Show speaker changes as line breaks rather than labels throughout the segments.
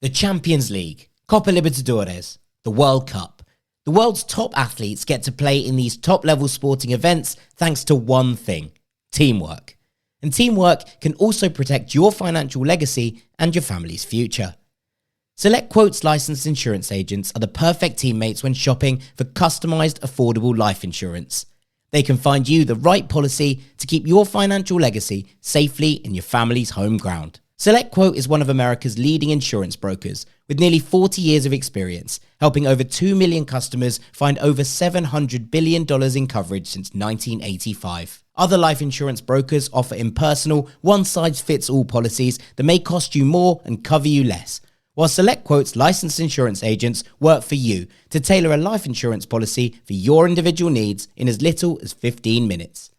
The Champions League, Copa Libertadores, the World Cup. The world's top athletes get to play in these top-level sporting events thanks to one thing: teamwork. And teamwork can also protect your financial legacy and your family's future. SelectQuote's licensed insurance agents are the perfect teammates when shopping for customized, affordable life insurance. They can find you the right policy to keep your financial legacy safely in your family's home ground. SelectQuote is one of America's leading insurance brokers with nearly 40 years of experience, helping over 2 million customers find over $700 billion in coverage since 1985. Other life insurance brokers offer impersonal, one-size-fits-all policies that may cost you more and cover you less, while SelectQuote's licensed insurance agents work for you to tailor a life insurance policy for your individual needs in as little as 15 minutes.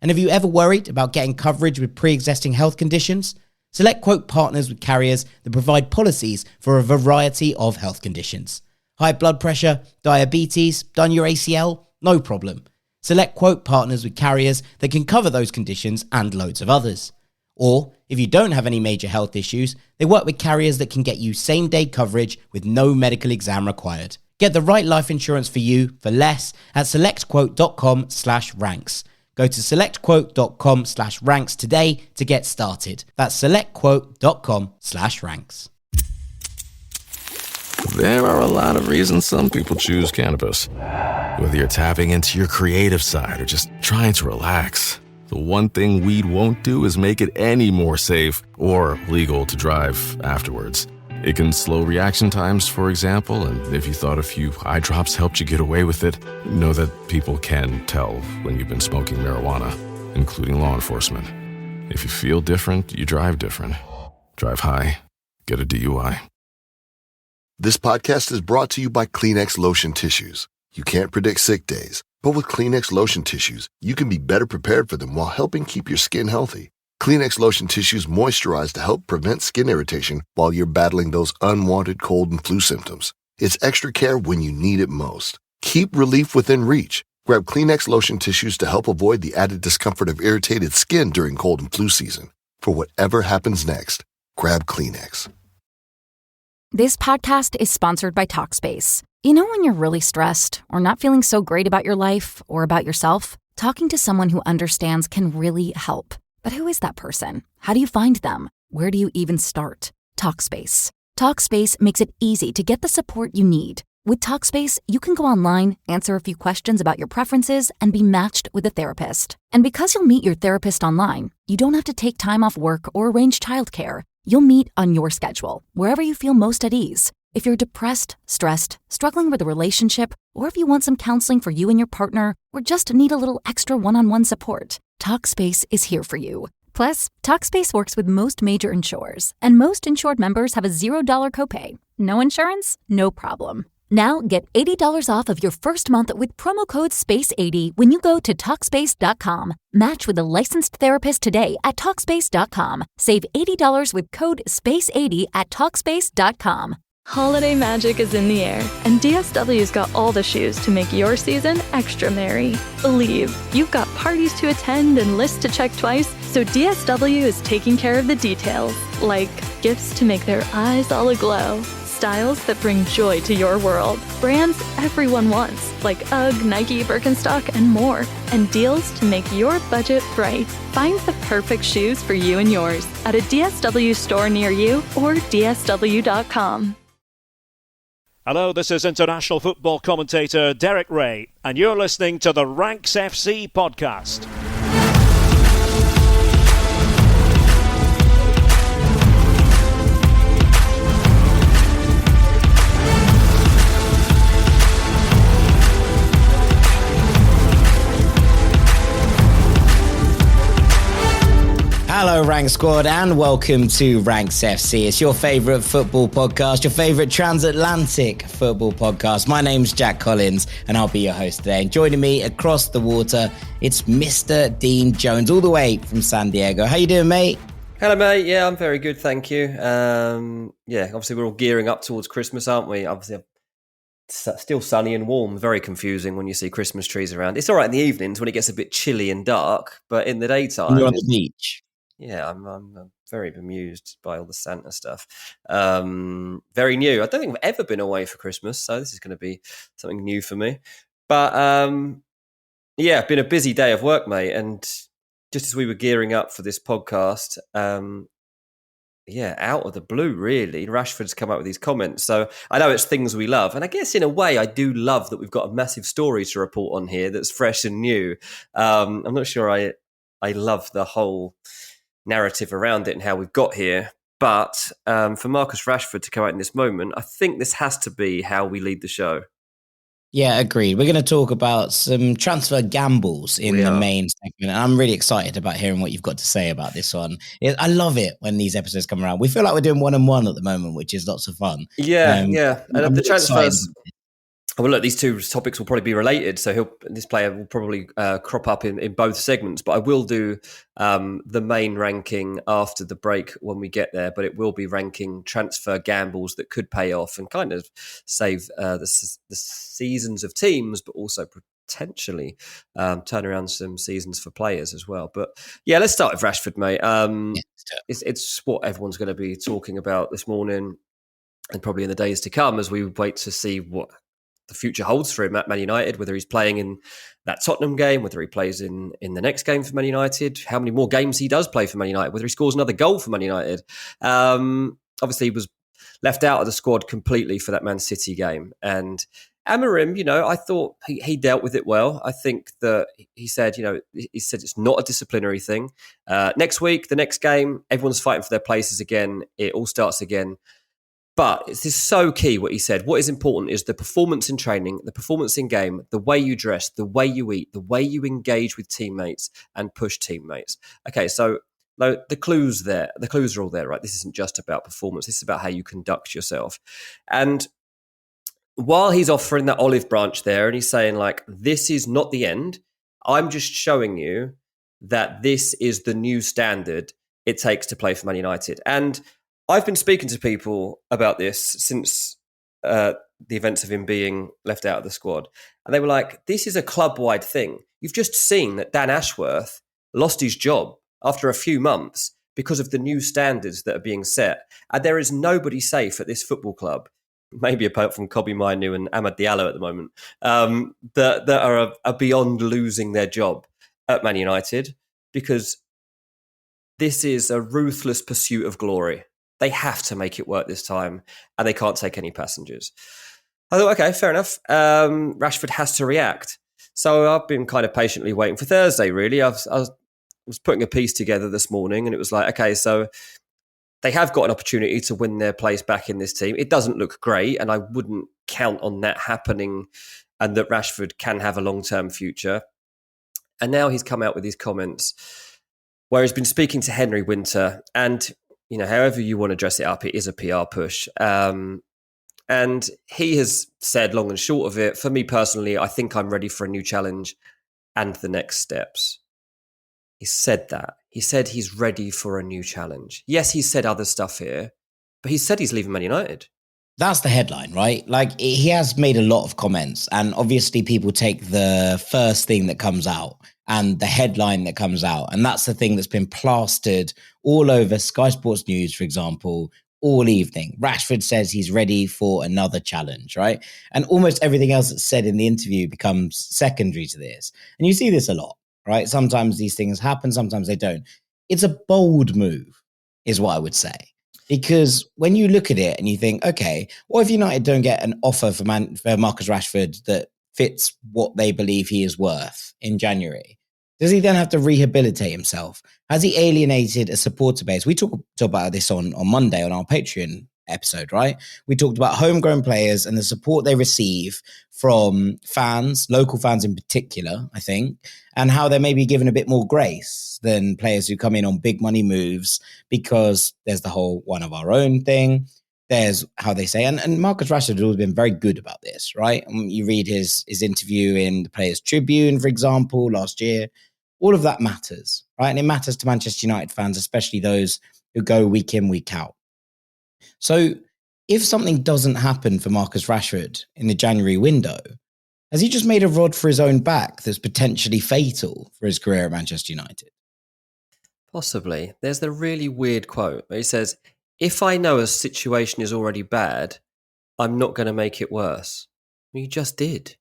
And have you ever worried about getting coverage with pre-existing health conditions? SelectQuote partners with carriers that provide policies for a variety of health conditions. High blood pressure, diabetes, done your ACL? No problem. SelectQuote partners with carriers that can cover those conditions and loads of others. Or, if you don't have any major health issues, they work with carriers that can get you same-day coverage with no medical exam required. Get the right life insurance for you for less at selectquote.com/ranks. Go to selectquote.com/ranks today to get started. That's selectquote.com/ranks.
There are a lot of reasons some people choose cannabis. Whether you're tapping into your creative side or just trying to relax, the one thing weed won't do is make it any more safe or legal to drive afterwards. It can slow reaction times, for example, and if you thought a few eye drops helped you get away with it, know that people can tell when you've been smoking marijuana, including law enforcement. If you feel different, you drive different. Drive high, get a DUI.
This podcast is brought to you by Kleenex Lotion Tissues. You can't predict sick days, but with Kleenex Lotion Tissues, you can be better prepared for them while helping keep your skin healthy. Kleenex Lotion Tissues moisturize to help prevent skin irritation while you're battling those unwanted cold and flu symptoms. It's extra care when you need it most. Keep relief within reach. Grab Kleenex Lotion Tissues to help avoid the added discomfort of irritated skin during cold and flu season. For whatever happens next, grab Kleenex.
This podcast is sponsored by Talkspace. You know when you're really stressed or not feeling so great about your life or about yourself? Talking to someone who understands can really help. But who is that person? How do you find them? Where do you even start? Talkspace. Talkspace makes it easy to get the support you need. With Talkspace, you can go online, answer a few questions about your preferences, and be matched with a therapist. And because you'll meet your therapist online, you don't have to take time off work or arrange childcare. You'll meet on your schedule, wherever you feel most at ease. If you're depressed, stressed, struggling with a relationship, or if you want some counseling for you and your partner, or just need a little extra one-on-one support, Talkspace is here for you. Plus, Talkspace works with most major insurers, and most insured members have a $0 copay. No insurance? No problem. Now get $80 off of your first month with promo code SPACE80 when you go to Talkspace.com. Match with a licensed therapist today at Talkspace.com. Save $80 with code SPACE80 at Talkspace.com.
Holiday magic is in the air, and DSW's got all the shoes to make your season extra merry. Believe, you've got parties to attend and lists to check twice, so DSW is taking care of the details, like gifts to make their eyes all aglow, styles that bring joy to your world, brands everyone wants, like UGG, Nike, Birkenstock, and more, and deals to make your budget bright. Find the perfect shoes for you and yours at a DSW store near you or dsw.com.
Hello, this is international football commentator Derek Ray, and you're listening to the Ranks FC podcast.
Hello, Rank Squad, and welcome to Ranks FC. It's your favourite football podcast, your favourite transatlantic football podcast. My name's Jack Collins, and I'll be your host today. And joining me across the water, it's Mr. Dean Jones, all the way from San Diego. How you doing, mate?
Hello, mate. Yeah, I'm very good, thank you. Obviously we're all gearing up towards Christmas, aren't we? Obviously, it's still sunny and warm. Very confusing when you see Christmas trees around. It's all right in the evenings when it gets a bit chilly and dark, but in the daytime...
You're on the beach.
Yeah, I'm very bemused by all the Santa stuff. Very new. I don't think I've ever been away for Christmas, so this is going to be something new for me. But yeah, been a busy day of work, mate. And just as we were gearing up for this podcast, yeah, out of the blue, really, Rashford's come up with these comments. So I know it's things we love. And I guess in a way, I do love that we've got a massive story to report on here that's fresh and new. I'm not sure I love the whole narrative around it and how we've got here. But for Marcus Rashford to come out in this moment, I think this has to be how we lead the show.
Yeah, agreed. We're going to talk about some transfer gambles in the main segment. And I'm really excited about hearing what you've got to say about this one. I love it when these episodes come around. We feel like we're doing 1-on-1 at the moment, which is lots of fun.
Yeah, yeah. And
I'm
the
really
transfers...
excited.
Well, look, these two topics will probably be related, so this player will probably crop up in both segments. But I will do the main ranking after the break when we get there. But it will be ranking transfer gambles that could pay off and kind of save the seasons of teams, but also potentially turn around some seasons for players as well. But yeah, let's start with Rashford, mate. It's what everyone's going to be talking about this morning and probably in the days to come as we wait to see what the future holds for him at Man United, whether he's playing in that Tottenham game, whether he plays in the next game for Man United, how many more games he does play for Man United, whether he scores another goal for Man United. Obviously, he was left out of the squad completely for that Man City game. And Amorim, I thought he dealt with it well. I think that he said it's not a disciplinary thing. Next week, the next game, everyone's fighting for their places again. It all starts again. But this is so key what he said. What is important is the performance in training, the performance in game, the way you dress, the way you eat, the way you engage with teammates and push teammates. Okay, so the clues there. The clues are all there, right? This isn't just about performance. This is about how you conduct yourself. And while he's offering that olive branch there and he's saying like, this is not the end, I'm just showing you that this is the new standard it takes to play for Man United. And I've been speaking to people about this since the events of him being left out of the squad. And they were like, this is a club-wide thing. You've just seen that Dan Ashworth lost his job after a few months because of the new standards that are being set. And there is nobody safe at this football club, maybe apart from Kobe Mainu and Amad Diallo at the moment, that are beyond losing their job at Man United because this is a ruthless pursuit of glory. They have to make it work this time, and they can't take any passengers. I thought, okay, fair enough. Rashford has to react. So I've been kind of patiently waiting for Thursday, really. I was putting a piece together this morning, and it was like, okay, so they have got an opportunity to win their place back in this team. It doesn't look great, and I wouldn't count on that happening and that Rashford can have a long-term future. And now he's come out with these comments where he's been speaking to Henry Winter, and however you want to dress it up, it is a PR push. And he has said, long and short of it, for me personally, I think I'm ready for a new challenge and the next steps. He said that. He said he's ready for a new challenge. Yes, he said other stuff here, but he said he's leaving Man United.
That's the headline, right? Like, he has made a lot of comments, and obviously people take the first thing that comes out and the headline that comes out. And that's the thing that's been plastered all over Sky Sports News, for example, all evening. Rashford says he's ready for another challenge, right? And almost everything else that's said in the interview becomes secondary to this. And you see this a lot, right? Sometimes these things happen, sometimes they don't. It's a bold move, is what I would say. Because when you look at it and you think, okay, what if United don't get an offer for Marcus Rashford that fits what they believe he is worth in January? Does he then have to rehabilitate himself? Has he alienated a supporter base? We talked about this on Monday on our Patreon episode, right? We talked about homegrown players and the support they receive from fans, local fans in particular, I think, and how they're maybe given a bit more grace than players who come in on big money moves because there's the whole one of our own thing. There's how they say, and Marcus Rashford has always been very good about this, right? You read his interview in the Players' Tribune, for example, last year. All of that matters, right? And it matters to Manchester United fans, especially those who go week in, week out. So if something doesn't happen for Marcus Rashford in the January window, has he just made a rod for his own back that's potentially fatal for his career at Manchester United?
Possibly. There's the really weird quote where he says, "If I know a situation is already bad, I'm not going to make it worse." Well, you just did.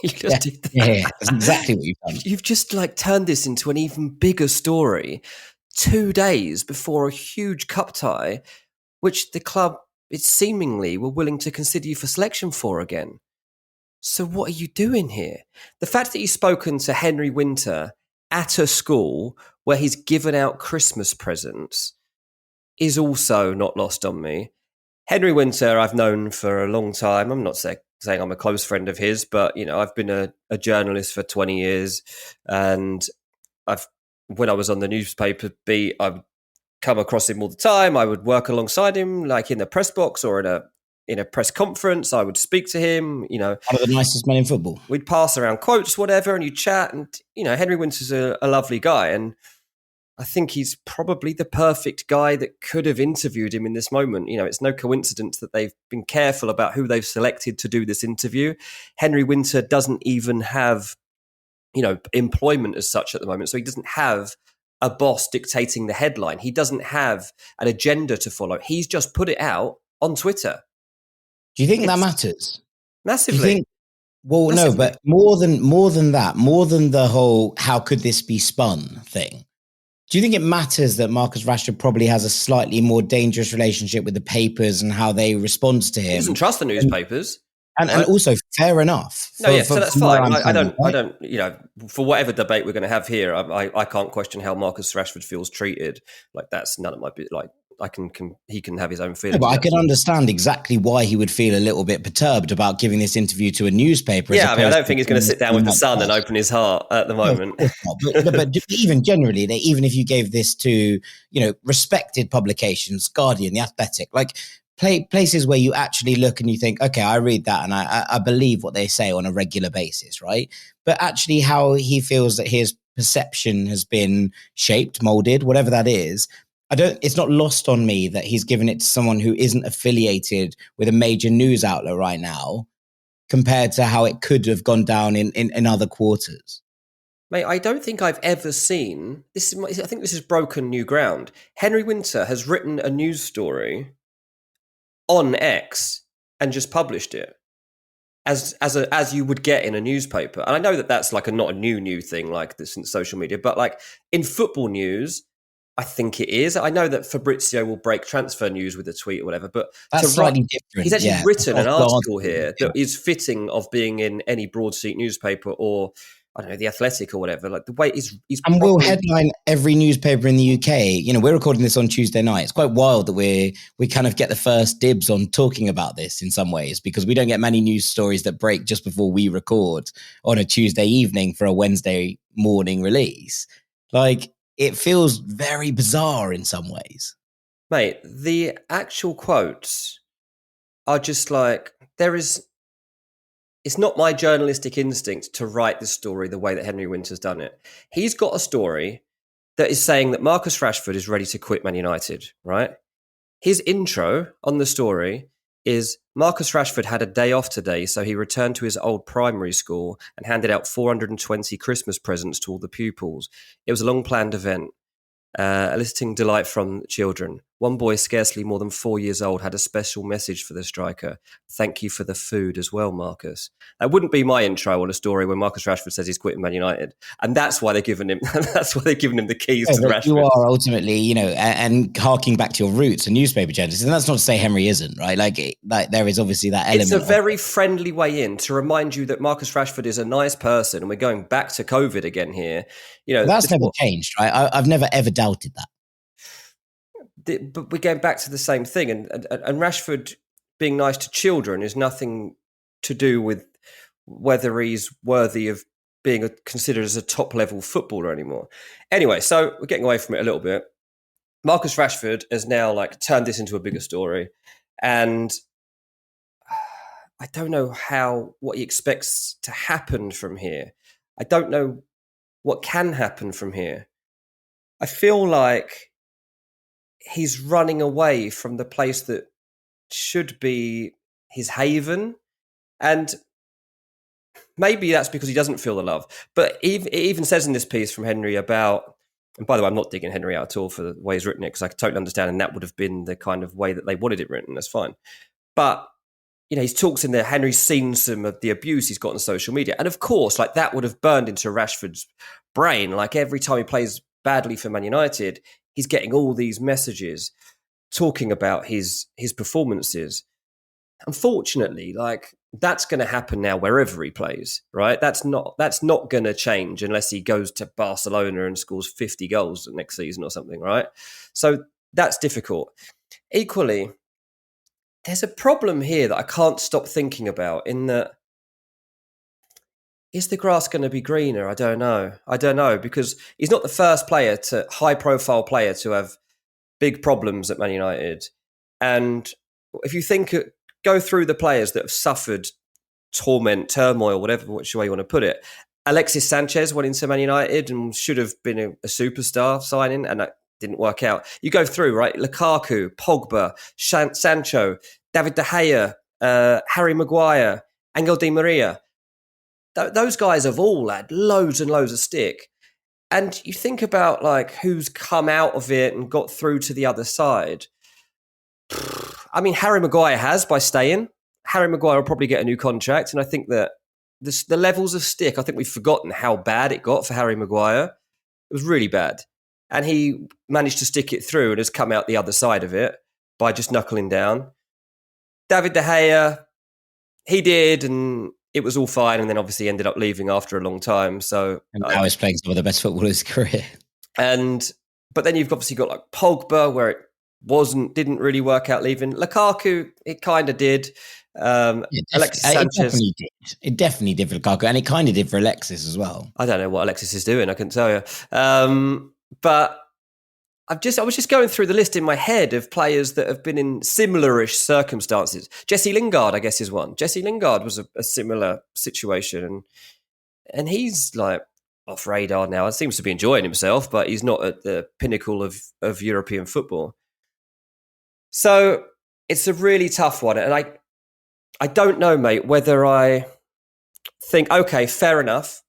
You
Yeah,
just did that.
yeah, that's exactly what you've done.
You've just turned this into an even bigger story 2 days before a huge cup tie, which the club, it seemingly, were willing to consider you for selection for again. So what are you doing here? The fact that he's spoken to Henry Winter at a school where he's given out Christmas presents is also not lost on me. Henry Winter, I've known for a long time. I'm not saying I'm a close friend of his, but I've been a journalist for 20 years, and when I was on the newspaper beat, I would come across him all the time. I would work alongside him, like in the press box or in a press conference. I would speak to him.
One of the nicest men in football.
We'd pass around quotes, whatever, and you chat. And Henry Winter's a lovely guy, and I think he's probably the perfect guy that could have interviewed him in this moment. It's no coincidence that they've been careful about who they've selected to do this interview. Henry Winter doesn't even have, employment as such at the moment. So he doesn't have a boss dictating the headline. He doesn't have an agenda to follow. He's just put it out on Twitter.
Do you think that matters?
Massively.
Do you think, well, massively. No, but more than that, more than the whole "how could this be spun" thing. Do you think it matters that Marcus Rashford probably has a slightly more dangerous relationship with the papers and how they respond to him?
He doesn't trust the newspapers.
And also, fair enough.
So that's fine. I don't, for whatever debate we're going to have here, I can't question how Marcus Rashford feels treated. Like, that's none of my bit. Like, he can have his own feelings.
No, but I can understand exactly why he would feel a little bit perturbed about giving this interview to a newspaper.
Yeah, I don't think he's going to sit down with the Sun and open his heart at the moment.
No, but even generally, even if you gave this to, respected publications, Guardian, The Athletic, like places where you actually look and you think, okay, I read that and I believe what they say on a regular basis, right? But actually how he feels that his perception has been shaped, molded, whatever that is, it's not lost on me that he's given it to someone who isn't affiliated with a major news outlet right now compared to how it could have gone down in other quarters.
Mate, I don't think I've ever seen this. I think this is broken new ground. Henry Winter has written a news story on X and just published it as you would get in a newspaper. And I know that that's like not a new thing like this in social media, but like in football news, I think it is. I know that Fabrizio will break transfer news with a tweet or whatever, but
that's slightly different.
He's actually written an article here that is fitting of being in any broadsheet newspaper or, I don't know, The Athletic or whatever. Like the way he's
and we'll headline every newspaper in the UK. We're recording this on Tuesday night. It's quite wild that we kind of get the first dibs on talking about this in some ways, because we don't get many news stories that break just before we record on a Tuesday evening for a Wednesday morning release. Like, it feels very bizarre in some ways.
Mate, the actual quotes are just like, it's not my journalistic instinct to write the story the way that Henry Winter's done it. He's got a story that is saying that Marcus Rashford is ready to quit Man United, right? His intro on the story is Marcus Rashford had a day off today, so he returned to his old primary school and handed out 420 Christmas presents to all the pupils. It was a long-planned event, eliciting delight from children. One boy, scarcely more than 4 years old, had a special message for the striker. Thank you for the food as well, Marcus. That wouldn't be my intro on a story when Marcus Rashford says he's quitting Man United, and that's why they're giving him. That's why they're giving him the keys to Rashford.
You are ultimately, and harking back to your roots, a newspaper journalist, and that's not to say Henry isn't, right? Like there is obviously that element.
It's a very friendly way in to remind you that Marcus Rashford is a nice person, and we're going back to COVID again here.
That's never changed, right? I've never ever doubted that.
But we're going back to the same thing, and Rashford being nice to children is nothing to do with whether he's worthy of being considered as a top-level footballer anymore. Anyway, so we're getting away from it a little bit. Marcus Rashford has now turned this into a bigger story, and I don't know what he expects to happen from here. I don't know what can happen from here. I feel like he's running away from the place that should be his haven. And maybe that's because he doesn't feel the love. But it even says in this piece from Henry about And by the way, I'm not digging Henry out at all for the way he's written it, because I totally understand, and that would have been the kind of way that they wanted it written. That's fine. But, he talks in there, Henry's seen some of the abuse he's got on social media. And of course, like, that would have burned into Rashford's brain. Like, every time he plays badly for Man United, he's getting all these messages talking about his performances. Unfortunately, like, that's going to happen now wherever he plays, right? That's not going to change unless he goes to Barcelona and scores 50 goals next season or something, right? So that's difficult. Equally, there's a problem here that I can't stop thinking about, in that, is the grass going to be greener? I don't know, because he's not the first high-profile player to have big problems at Man United. And if you go through the players that have suffered torment, turmoil, whatever which way you want to put it. Alexis Sanchez went into Man United and should have been a superstar signing, and that didn't work out. You go through, right? Lukaku, Pogba, Sancho, David De Gea, Harry Maguire, Angel Di Maria. Those guys have all had loads and loads of stick. And you think about, like, who's come out of it and got through to the other side. I mean, Harry Maguire has, by staying. Harry Maguire will probably get a new contract. And I think that the levels of stick, I think we've forgotten how bad it got for Harry Maguire. It was really bad. And he managed to stick it through and has come out the other side of it by just knuckling down. David De Gea, he did, and it was all fine, and then obviously ended up leaving after a long time. So,
and now he's playing some of the best football of his career.
But then you've obviously got, like, Pogba, where it didn't really work out leaving. Lukaku, it kind of did. Alexis Sanchez,
it definitely did for Lukaku, and it kind of did for Alexis as well.
I don't know what Alexis is doing. I couldn't tell you. But I was just going through the list in my head of players that have been in similar-ish circumstances. Jesse Lingard, I guess, is one. Jesse Lingard was a similar situation, and he's, like, off radar now. He seems to be enjoying himself, but he's not at the pinnacle of European football. So it's a really tough one, and I don't know, mate, whether I think, okay, fair enough,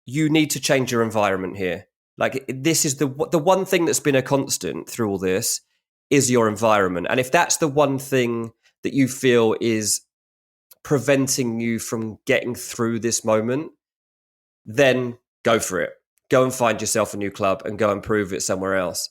you need to change your environment here. Like, this is the one thing that's been a constant through all this is your environment. And if that's the one thing that you feel is preventing you from getting through this moment, then go for it. Go and find yourself a new club and go and prove it somewhere else.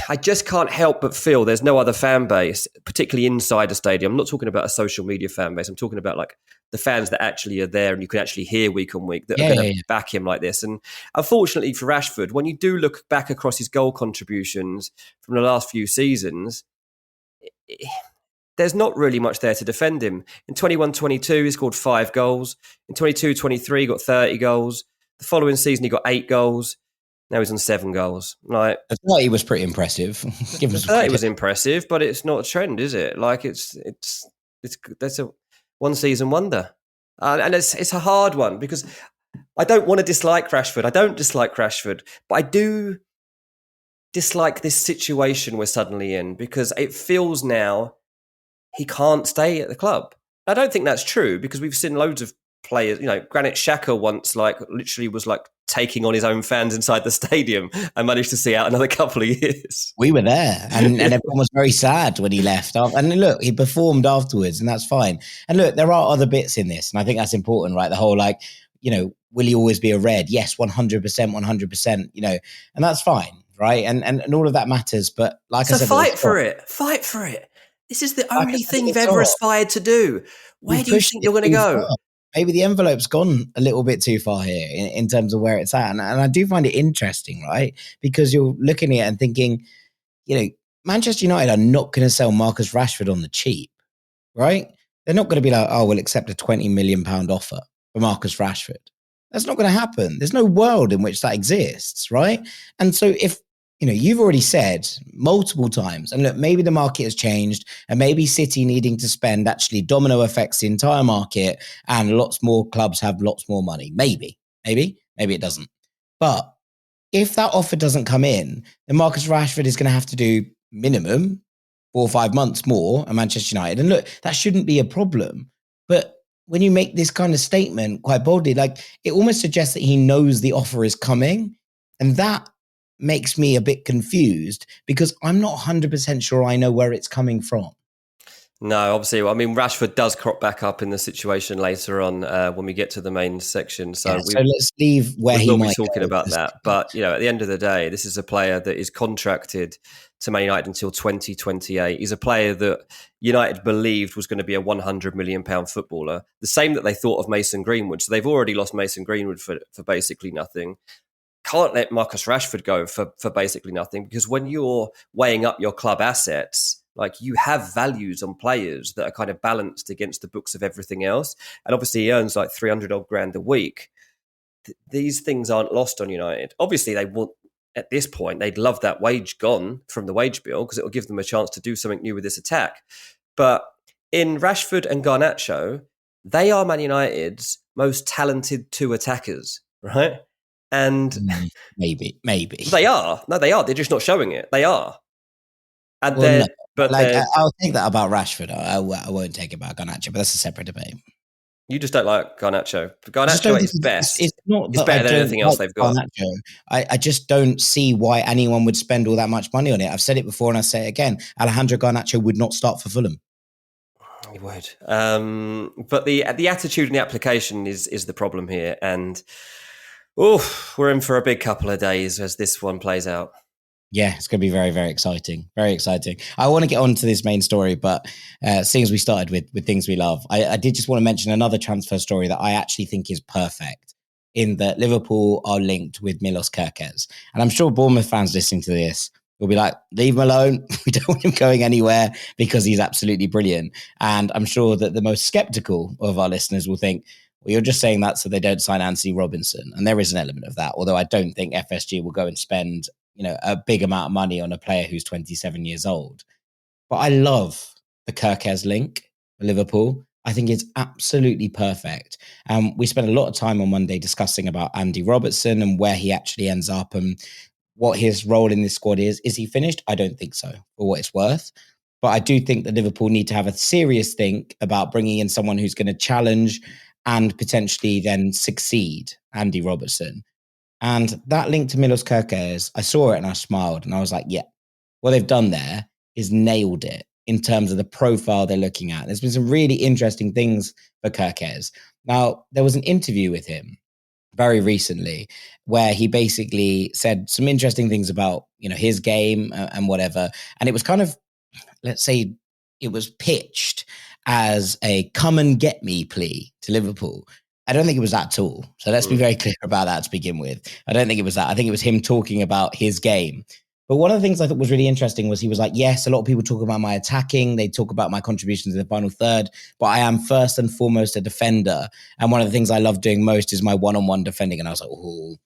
I just can't help but feel there's no other fan base, particularly inside a stadium. I'm not talking about a social media fan base. I'm talking about, like, the fans that actually are there and you can actually hear week on week that are going to back him like this. And unfortunately for Rashford, when you do look back across his goal contributions from the last few seasons, there's not really much there to defend him. In 21-22, he scored 5 goals. In 22-23, he got 30 goals. The following season, he got 8 goals. Now he's on 7 goals. Like,
I thought he was pretty impressive.
It was impressive, but it's not a trend, is it? Like, that's a one season wonder, and it's a hard one because I don't want to dislike Rashford. I don't dislike Rashford, but I do dislike this situation we're suddenly in because it feels now he can't stay at the club. I don't think that's true because we've seen loads of players. Granit Xhaka once, like, literally was, like, taking on his own fans inside the stadium and managed to see out another couple of years.
We were there and everyone was very sad when he left. And look, he performed afterwards and that's fine. And look, there are other bits in this and I think that's important, right? The whole, like, will he always be a red? Yes, 100%, and that's fine, right? And all of that matters. But like I said,
fight for it. This is the only thing you've ever aspired to do. Where do you think you're going to go?
Maybe the envelope's gone a little bit too far here in terms of where it's at. And I do find it interesting, right? Because you're looking at it and thinking, Manchester United are not going to sell Marcus Rashford on the cheap, right? They're not going to be like, oh, we'll accept a £20 million offer for Marcus Rashford. That's not going to happen. There's no world in which that exists, right? And so if, you've already said multiple times, and look, maybe the market has changed and maybe City needing to spend actually domino affects the entire market and lots more clubs have lots more money. Maybe it doesn't. But if that offer doesn't come in, then Marcus Rashford is going to have to do minimum 4 or 5 months more at Manchester United. And look, that shouldn't be a problem. But when you make this kind of statement quite boldly, like, it almost suggests that he knows the offer is coming. And that makes me a bit confused because I'm not 100% sure I know where it's coming from.
No, obviously. I mean, Rashford does crop back up in the situation later on when we get to the main section. So,
So let's leave where
we
he
will be
might
talking
go
about
for a
that.
second.
But, at the end of the day, this is a player that is contracted to Man United until 2028. He's a player that United believed was going to be a £100 million footballer. The same that they thought of Mason Greenwood. So they've already lost Mason Greenwood for basically nothing. Can't let Marcus Rashford go for basically nothing, because when you're weighing up your club assets, like, you have values on players that are kind of balanced against the books of everything else. And obviously he earns like 300 odd grand a week. These things aren't lost on United. Obviously they want, at this point, they'd love that wage gone from the wage bill because it will give them a chance to do something new with this attack. But in Rashford and Garnacho, they are Man United's most talented two attackers, right? And
maybe
they are. No, they are. They're just not showing it. They are. And
well, no.
but
I'll take that about Rashford. I won't take it about Garnacho, but that's a separate debate.
You just don't like Garnacho.
I just don't
Garnacho
think
is best.
It's not
It's
that
better
I
than
don't
anything else
like
they've got.
Garnacho. I just don't see why anyone would spend all that much money on it. I've said it before and I say it again. Alejandro Garnacho would not start for Fulham.
He would. But the attitude and the application is the problem here. And we're in for a big couple of days as this one plays out.
Yeah, it's going to be very, very exciting. Very exciting. I want to get on to this main story, but seeing as we started with things we love, I did just want to mention another transfer story that I actually think is perfect, in that Liverpool are linked with Milos Kerkez. And I'm sure Bournemouth fans listening to this will be like, leave him alone. We don't want him going anywhere because he's absolutely brilliant. And I'm sure that the most skeptical of our listeners will think, well, you're just saying that so they don't sign Anthony Robinson. And there is an element of that, although I don't think FSG will go and spend a big amount of money on a player who's 27 years old. But I love the Kerkez link for Liverpool. I think it's absolutely perfect. We spent a lot of time on Monday discussing about Andy Robertson and where he actually ends up and what his role in this squad is. Is he finished? I don't think so, for what it's worth. But I do think that Liverpool need to have a serious think about bringing in someone who's going to challenge and potentially then succeed Andy Robertson. And that link to Milos Kerkez, I saw it and I smiled and I was like, yeah, what they've done there is nailed it in terms of the profile they're looking at. There's been some really interesting things for Kerkez. Now, there was an interview with him very recently where he basically said some interesting things about, his game and whatever. And it was kind of, let's say, it was pitched as a come and get me plea to Liverpool. I don't think it was that at all. So let's be very clear about that to begin with. I don't think it was that. I think it was him talking about his game. But one of the things I thought was really interesting was he was like, yes, a lot of people talk about my attacking. They talk about my contributions in the final third, but I am first and foremost a defender. And one of the things I love doing most is my one-on-one defending. And I was like, oh,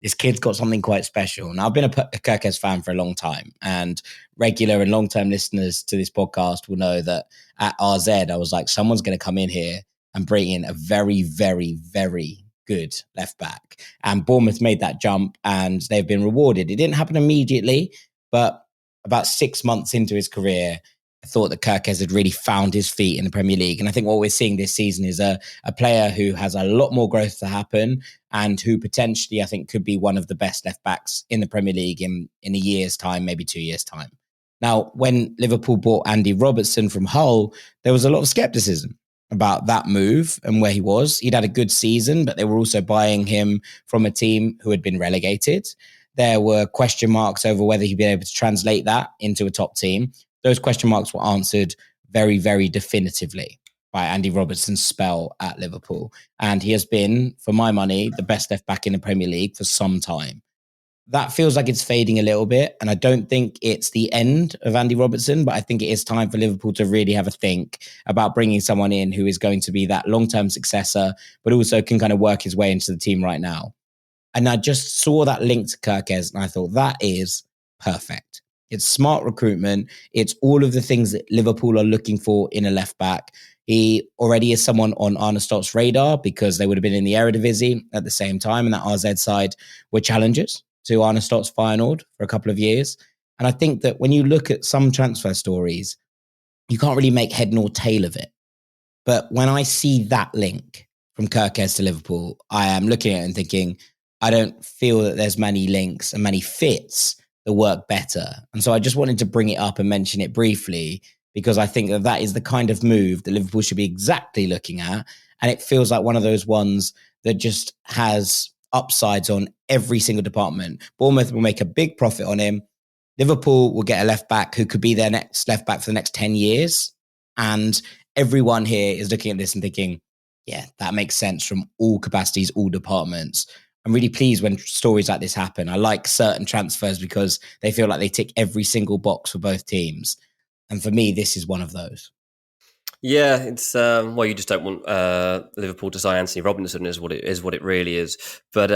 this kid's got something quite special. Now, I've been a Kerkez fan for a long time, and regular and long-term listeners to this podcast will know that at RZ, I was like, someone's going to come in here and bring in a very, very, very good left back. And Bournemouth made that jump and they've been rewarded. It didn't happen immediately, but about 6 months into his career, I thought that Kerkez had really found his feet in the Premier League. And I think what we're seeing this season is a player who has a lot more growth to happen and who potentially, I think, could be one of the best left backs in the Premier League in a year's time, maybe 2 years' time. Now, when Liverpool bought Andy Robertson from Hull, there was a lot of skepticism about that move and where he was. He'd had a good season, but they were also buying him from a team who had been relegated. There were question marks over whether he'd be able to translate that into a top team. Those question marks were answered very, very definitively by Andy Robertson's spell at Liverpool. And he has been, for my money, the best left back in the Premier League for some time. That feels like it's fading a little bit. And I don't think it's the end of Andy Robertson, but I think it is time for Liverpool to really have a think about bringing someone in who is going to be that long-term successor, but also can kind of work his way into the team right now. And I just saw that link to Kerkez and I thought that is perfect. It's smart recruitment. It's all of the things that Liverpool are looking for in a left back. He already is someone on Arne Slott's radar because they would have been in the Eredivisie at the same time, and that RZ side were challengers to Arne Slott's Feyenoord for a couple of years. And I think that when you look at some transfer stories, you can't really make head nor tail of it. But when I see that link from Kerkez to Liverpool, I am looking at it and thinking, I don't feel that there's many links and many fits that work better. And so I just wanted to bring it up and mention it briefly, because I think that that is the kind of move that Liverpool should be exactly looking at. And it feels like one of those ones that just has upsides on every single department. Bournemouth will make a big profit on him. Liverpool will get a left back who could be their next left back for the next 10 years. And everyone here is looking at this and thinking, yeah, that makes sense from all capacities, all departments. I'm really pleased when stories like this happen. I like certain transfers because they feel like they tick every single box for both teams. And for me, this is one of those.
Yeah, it's well, you just don't want Liverpool to sign Anthony Robinson, is what it really is. But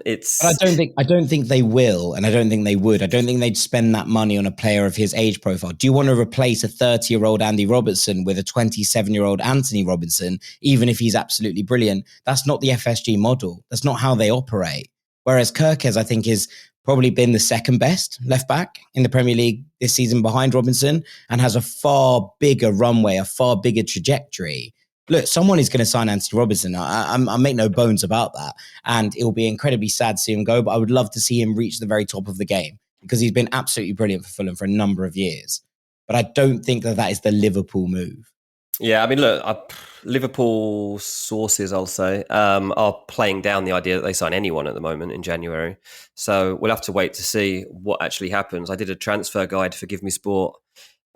it's.
But I don't think they will, and I don't think they would. I don't think they'd spend that money on a player of his age profile. Do you want to replace a 30-year-old Andy Robertson with a 27-year-old Anthony Robinson, even if he's absolutely brilliant? That's not the FSG model. That's not how they operate. Whereas Kirkes, I think, is probably been the second best left back in the Premier League this season behind Robinson, and has a far bigger runway, a far bigger trajectory. Look, someone is going to sign Anthony Robinson. I make no bones about that. And it will be incredibly sad to see him go, but I would love to see him reach the very top of the game, because he's been absolutely brilliant for Fulham for a number of years. But I don't think that that is the Liverpool move.
Yeah, I mean, look, Liverpool sources, I'll say, are playing down the idea that they sign anyone at the moment in January. So we'll have to wait to see what actually happens. I did a transfer guide for Give Me Sport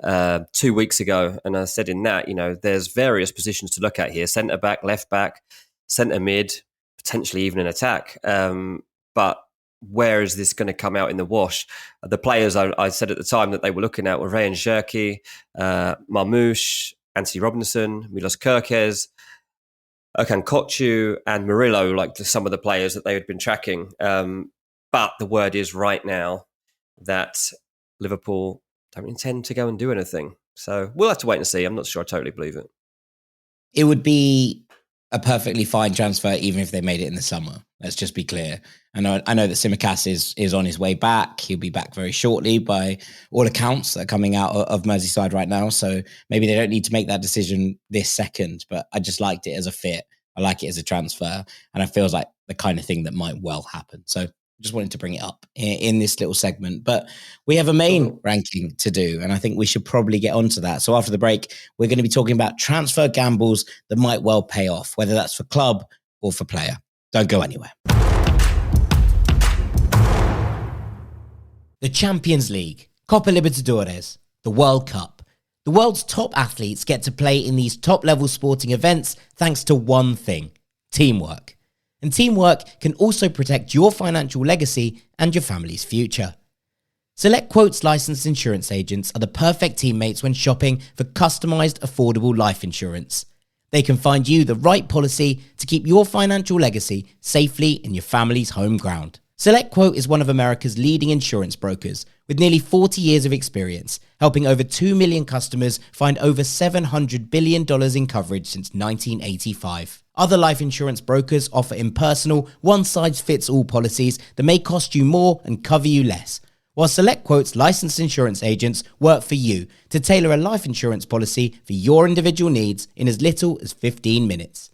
2 weeks ago, and I said in that, there's various positions to look at here: centre back, left back, centre mid, potentially even an attack. But where is this going to come out in the wash? The players I said at the time that they were looking at were Ryan Cherki, Marmoush, Anthony Robinson, Milos Kirkes, Okan Kochu, and Murillo, like some of the players that they had been tracking. But the word is right now that Liverpool don't intend to go and do anything. So we'll have to wait and see. I'm not sure I totally believe it.
It would be a perfectly fine transfer even if they made it in the summer. Let's just be clear. I know that Tsimikas is on his way back. He'll be back very shortly by all accounts that are coming out of Merseyside right now. So maybe they don't need to make that decision this second, but I just liked it as a fit. I like it as a transfer, and it feels like the kind of thing that might well happen. So just wanted to bring it up in this little segment. But we have a main ranking to do, and I think we should probably get onto that. So after the break, we're going to be talking about transfer gambles that might well pay off, whether that's for club or for player. Don't go anywhere. The Champions League, Copa Libertadores, the World Cup. The world's top athletes get to play in these top-level sporting events thanks to one thing: teamwork. And teamwork can also protect your financial legacy and your family's future. Select Quote's licensed insurance agents are the perfect teammates when shopping for customized, affordable life insurance. They can find you the right policy to keep your financial legacy safely in your family's home ground. Select Quote is one of America's leading insurance brokers with nearly 40 years of experience, helping over 2 million customers find over $700 billion in coverage since 1985. Other life insurance brokers offer impersonal, one-size-fits-all policies that may cost you more and cover you less, while Select Quote's licensed insurance agents work for you to tailor a life insurance policy for your individual needs in as little as 15 minutes.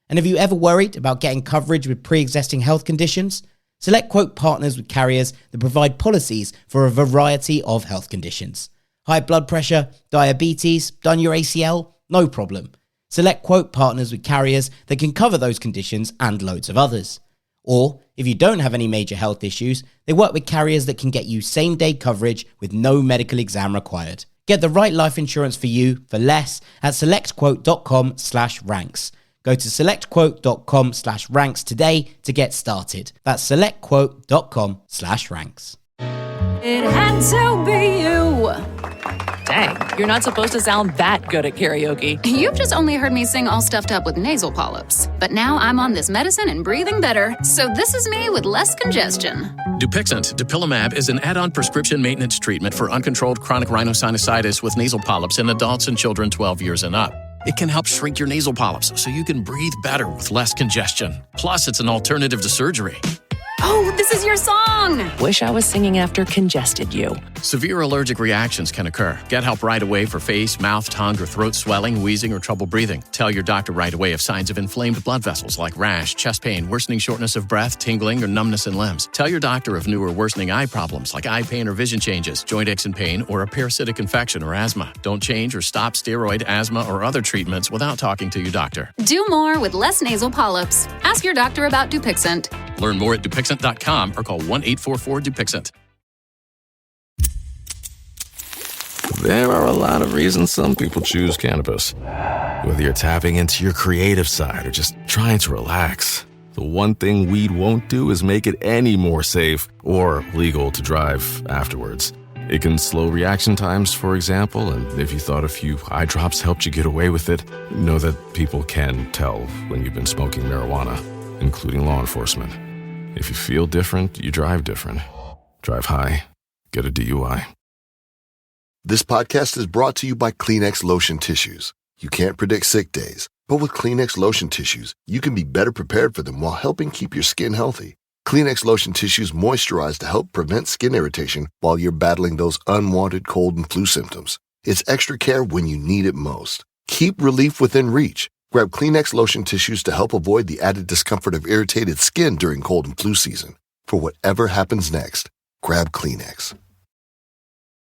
And have you ever worried about getting coverage with pre-existing health conditions? Select Quote partners with carriers that provide policies for a variety of health conditions. High blood pressure, diabetes, done your ACL? No problem. Select Quote partners with carriers that can cover those conditions and loads of others. Or, if you don't have any major health issues, they work with carriers that can get you same-day coverage with no medical exam required. Get the right life insurance for you for less at selectquote.com/ranks. Go to selectquote.com/ranks today to get started. That's selectquote.com/ranks.
It had to be you.
Dang, you're not supposed to sound that good at karaoke.
You've just only heard me sing all stuffed up with nasal polyps. But now I'm on this medicine and breathing better. So this is me with less congestion.
Dupixent, dupilumab, is an add-on prescription maintenance treatment for uncontrolled chronic rhinosinusitis with nasal polyps in adults and children 12 years and up. It can help shrink your nasal polyps so you can breathe better with less congestion. Plus, it's an alternative to surgery.
Oh, this is your song!
Wish I was singing after congested you.
Severe allergic reactions can occur. Get help right away for face, mouth, tongue, or throat swelling, wheezing, or trouble breathing. Tell your doctor right away if signs of inflamed blood vessels like rash, chest pain, worsening shortness of breath, tingling, or numbness in limbs. Tell your doctor of new or worsening eye problems like eye pain or vision changes, joint aches and pain, or a parasitic infection or asthma. Don't change or stop steroid, asthma, or other treatments without talking to your doctor.
Do more with less nasal polyps. Ask your doctor about Dupixent.
Learn more at Dupixent.com or call 1-844-DUPIXENT.
There are a lot of reasons some people choose cannabis. Whether you're tapping into your creative side or just trying to relax, the one thing weed won't do is make it any more safe or legal to drive afterwards. It can slow reaction times, for example, and if you thought a few eye drops helped you get away with it, know that people can tell when you've been smoking marijuana, including law enforcement. If you feel different, you drive different. Drive high, get a DUI.
This podcast is brought to you by Kleenex Lotion Tissues. You can't predict sick days, but with Kleenex Lotion Tissues, you can be better prepared for them while helping keep your skin healthy. Kleenex Lotion Tissues moisturize to help prevent skin irritation while you're battling those unwanted cold and flu symptoms. It's extra care when you need it most. Keep relief within reach. Grab Kleenex Lotion Tissues to help avoid the added discomfort of irritated skin during cold and flu season. For whatever happens next, grab Kleenex.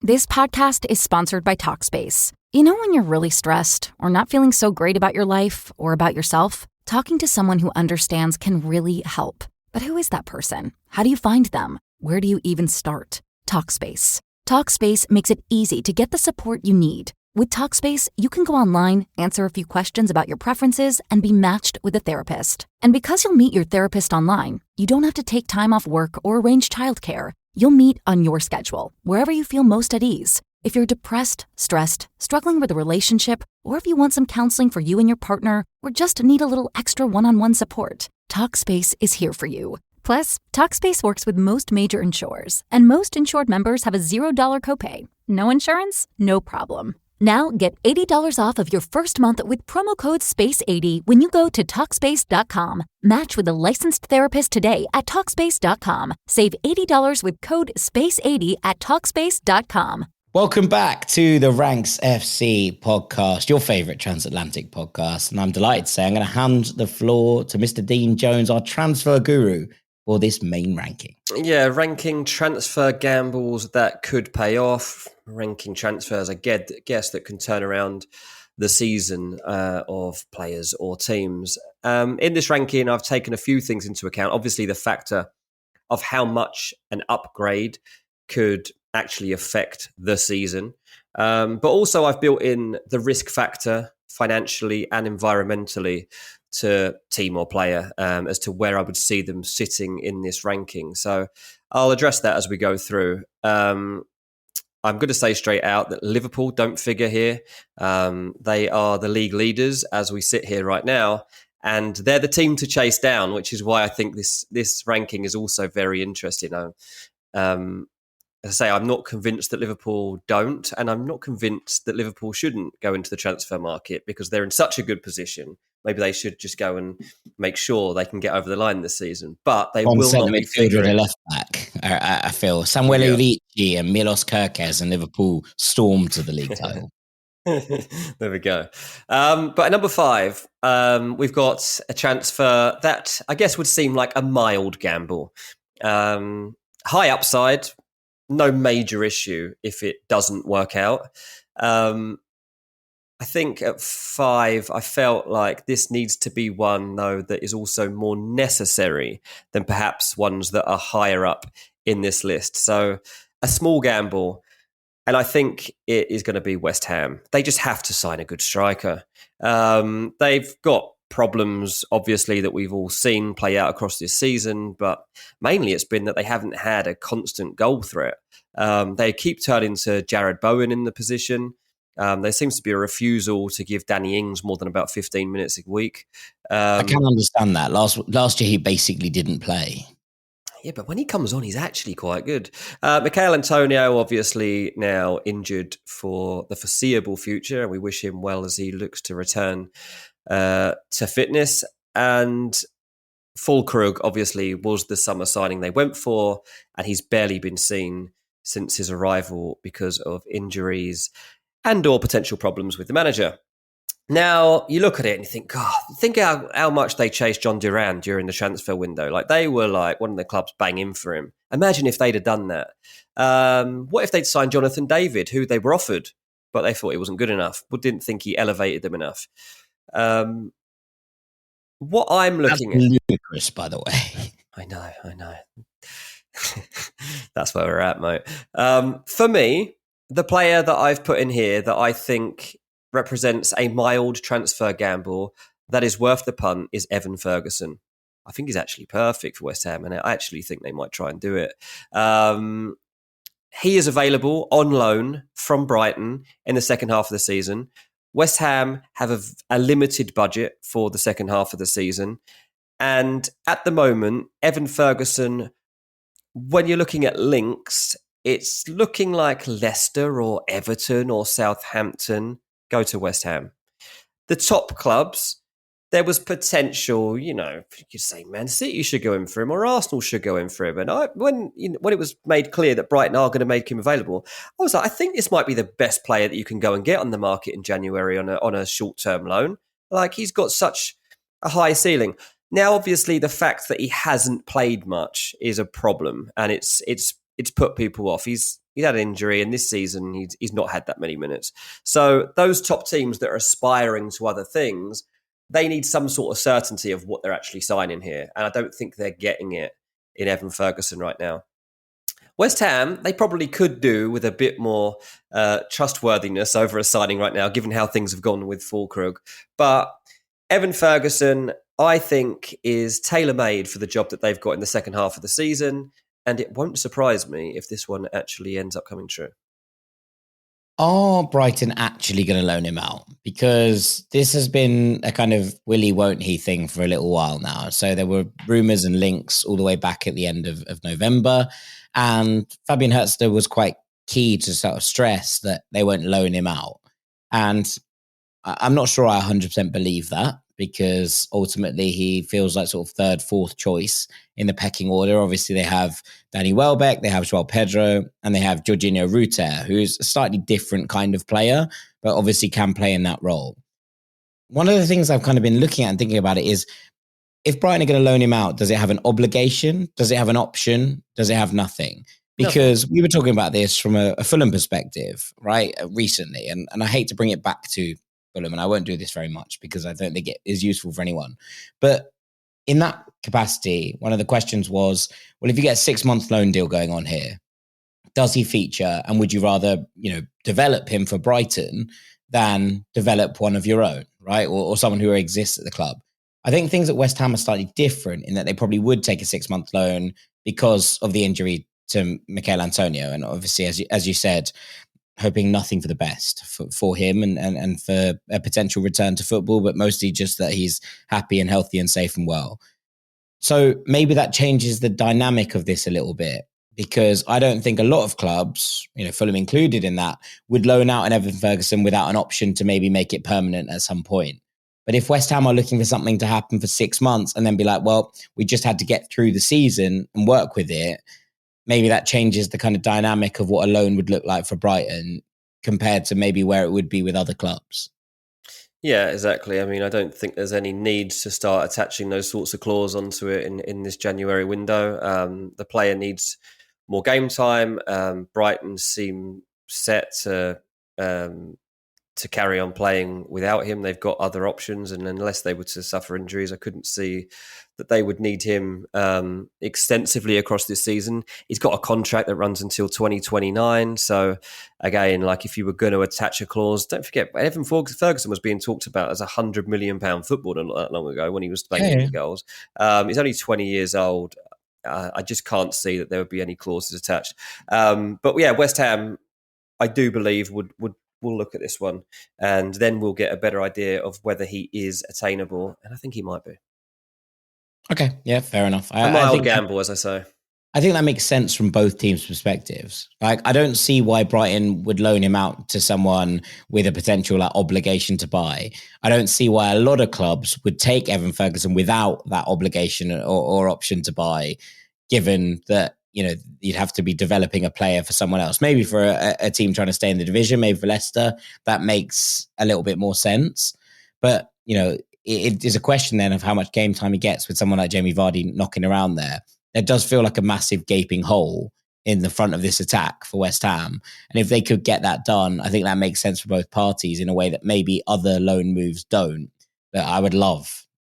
This podcast is sponsored by Talkspace. You know when you're really stressed or not feeling so great about your life or about yourself? Talking to someone who understands can really help. But who is that person? How do you find them? Where do you even start? Talkspace. Talkspace makes it easy to get the support you need. With Talkspace, you can go online, answer a few questions about your preferences, and be matched with a therapist. And because you'll meet your therapist online, you don't have to take time off work or arrange childcare. You'll meet on your schedule, wherever you feel most at ease. If you're depressed, stressed, struggling with a relationship, or if you want some counseling for you and your partner, or just need a little extra one-on-one support, Talkspace is here for you. Plus, Talkspace works with most major insurers, and most insured members have a $0 copay. No insurance? No problem. Now get $80 off of your first month with promo code SPACE80 when you go to Talkspace.com. Match with a licensed therapist today at Talkspace.com. Save $80 with code SPACE80 at Talkspace.com.
Welcome back to the Ranks FC podcast, your favourite transatlantic podcast. And I'm delighted to say I'm going to hand the floor to Mr. Dean Jones, our transfer guru, for this main ranking.
Yeah, ranking transfer gambles that could pay off, ranking transfers, I guess, that can turn around the season of players or teams. In this ranking, I've taken a few things into account. Obviously, the factor of how much an upgrade could actually affect the season. But also I've built in the risk factor financially and environmentally to team or player as to where I would see them sitting in this ranking. So I'll address that as we go through. I'm going to say straight out that Liverpool don't figure here. They are the league leaders as we sit here right now, and they're the team to chase down, which is why I think this ranking is also very interesting. As I say, I'm not convinced that Liverpool don't, and I'm not convinced that Liverpool shouldn't go into the transfer market because they're in such a good position. Maybe they should just go and make sure they can get over the line this season. But they will not be figuring.
The left back, I feel. Samuel Ulici and Milos Kerkez and Liverpool stormed to the league title.
There we go. But at number 5, we've got a transfer that I guess would seem like a mild gamble. High upside, no major issue if it doesn't work out. I think at 5, I felt like this needs to be one, though, that is also more necessary than perhaps ones that are higher up in this list. So a small gamble, and I think it is going to be West Ham. They just have to sign a good striker. They've got problems, obviously, that we've all seen play out across this season, but mainly it's been that they haven't had a constant goal threat. They keep turning to Jared Bowen in the position. There seems to be a refusal to give Danny Ings more than about 15 minutes a week.
I can understand that. Last year, he basically didn't play.
Yeah, but when he comes on, he's actually quite good. Michail Antonio, obviously now injured for the foreseeable future, and we wish him well as he looks to return to fitness. And Füllkrug obviously was the summer signing they went for, and he's barely been seen since his arrival because of injuries and or potential problems with the manager. Now, you look at it and you think, God, think how much they chased John Duran during the transfer window. Like, they were like one of the clubs banging for him. Imagine if they'd have done that. What if they'd signed Jonathan David, who they were offered, but they thought he wasn't good enough, but didn't think he elevated them enough? What I'm looking at...
That's ludicrous, by the way.
I know. That's where we're at, mate. For me, the player that I've put in here that I think represents a mild transfer gamble that is worth the punt is Evan Ferguson. I think he's actually perfect for West Ham, and I actually think they might try and do it. He is available on loan from Brighton in the second half of the season. West Ham have a limited budget for the second half of the season. And at the moment, Evan Ferguson, when you're looking at links, it's looking like Leicester or Everton or Southampton go to West Ham. The top clubs, there was potential, you could say Man City should go in for him or Arsenal should go in for him. And when it was made clear that Brighton are going to make him available, I was like, I think this might be the best player that you can go and get on the market in January on a short-term loan. Like, he's got such a high ceiling. Now, obviously, the fact that he hasn't played much is a problem, and it's put people off. He's had an injury, and this season he's not had that many minutes. So those top teams that are aspiring to other things, they need some sort of certainty of what they're actually signing here, and I don't think they're getting it in Evan Ferguson right now. West Ham, they probably could do with a bit more trustworthiness over a signing right now, given how things have gone with Füllkrug. But Evan Ferguson, I think, is tailor-made for the job that they've got in the second half of the season, and it won't surprise me if this one actually ends up coming true.
Are Brighton actually going to loan him out? Because this has been a kind of willy won't he thing for a little while now. So there were rumours and links all the way back at the end of November, and Fabian Hertzler was quite key to sort of stress that they won't loan him out. And I'm not sure I 100% believe that, because ultimately he feels like sort of third, fourth choice in the pecking order. Obviously, they have Danny Welbeck, they have Joao Pedro, and they have Jorginho Rutter, who's a slightly different kind of player, but obviously can play in that role. One of the things I've kind of been looking at and thinking about it is, if Brighton are going to loan him out, does it have an obligation? Does it have an option? Does it have nothing? Because we were talking about this from a Fulham perspective, right, recently, and I hate to bring it back to Fulham, and I won't do this very much because I don't think it is useful for anyone. But in that capacity, one of the questions was, well, if you get a 6-month loan deal going on here, does he feature? And would you rather, develop him for Brighton than develop one of your own, right? Or someone who exists at the club? I think things at West Ham are slightly different in that they probably would take a 6-month loan because of the injury to Michail Antonio. And obviously, as you said, hoping nothing for the best for him and for a potential return to football, but mostly just that he's happy and healthy and safe and well. So maybe that changes the dynamic of this a little bit, because I don't think a lot of clubs, Fulham included in that, would loan out an Evan Ferguson without an option to maybe make it permanent at some point. But if West Ham are looking for something to happen for 6 months and then be like, well, we just had to get through the season and work with it, maybe that changes the kind of dynamic of what a loan would look like for Brighton compared to maybe where it would be with other clubs.
Yeah, exactly. I mean, I don't think there's any need to start attaching those sorts of clause onto it in this January window. The player needs more game time. Brighton seem set to carry on playing without him. They've got other options, and unless they were to suffer injuries, I couldn't see that they would need him extensively across this season. He's got a contract that runs until 2029. So again, like, if you were going to attach a clause, don't forget, Evan Ferguson was being talked about as £100 million footballer not that long ago when he was playing the goals. He's only 20 years old. I just can't see that there would be any clauses attached. But yeah, West Ham, I do believe we'll look at this one, and then we'll get a better idea of whether he is attainable. And I think he might be.
Okay, yeah, fair enough.
A mild gamble, as I say.
I think that makes sense from both teams' perspectives. Like, I don't see why Brighton would loan him out to someone with a potential obligation to buy. I don't see why a lot of clubs would take Evan Ferguson without that obligation or option to buy, given that, you'd have to be developing a player for someone else. Maybe for a team trying to stay in the division, maybe for Leicester, that makes a little bit more sense. But, it is a question then of how much game time he gets with someone like Jamie Vardy knocking around there. It does feel like a massive gaping hole in the front of this attack for West Ham. And if they could get that done, I think that makes sense for both parties in a way that maybe other loan moves don't. But I would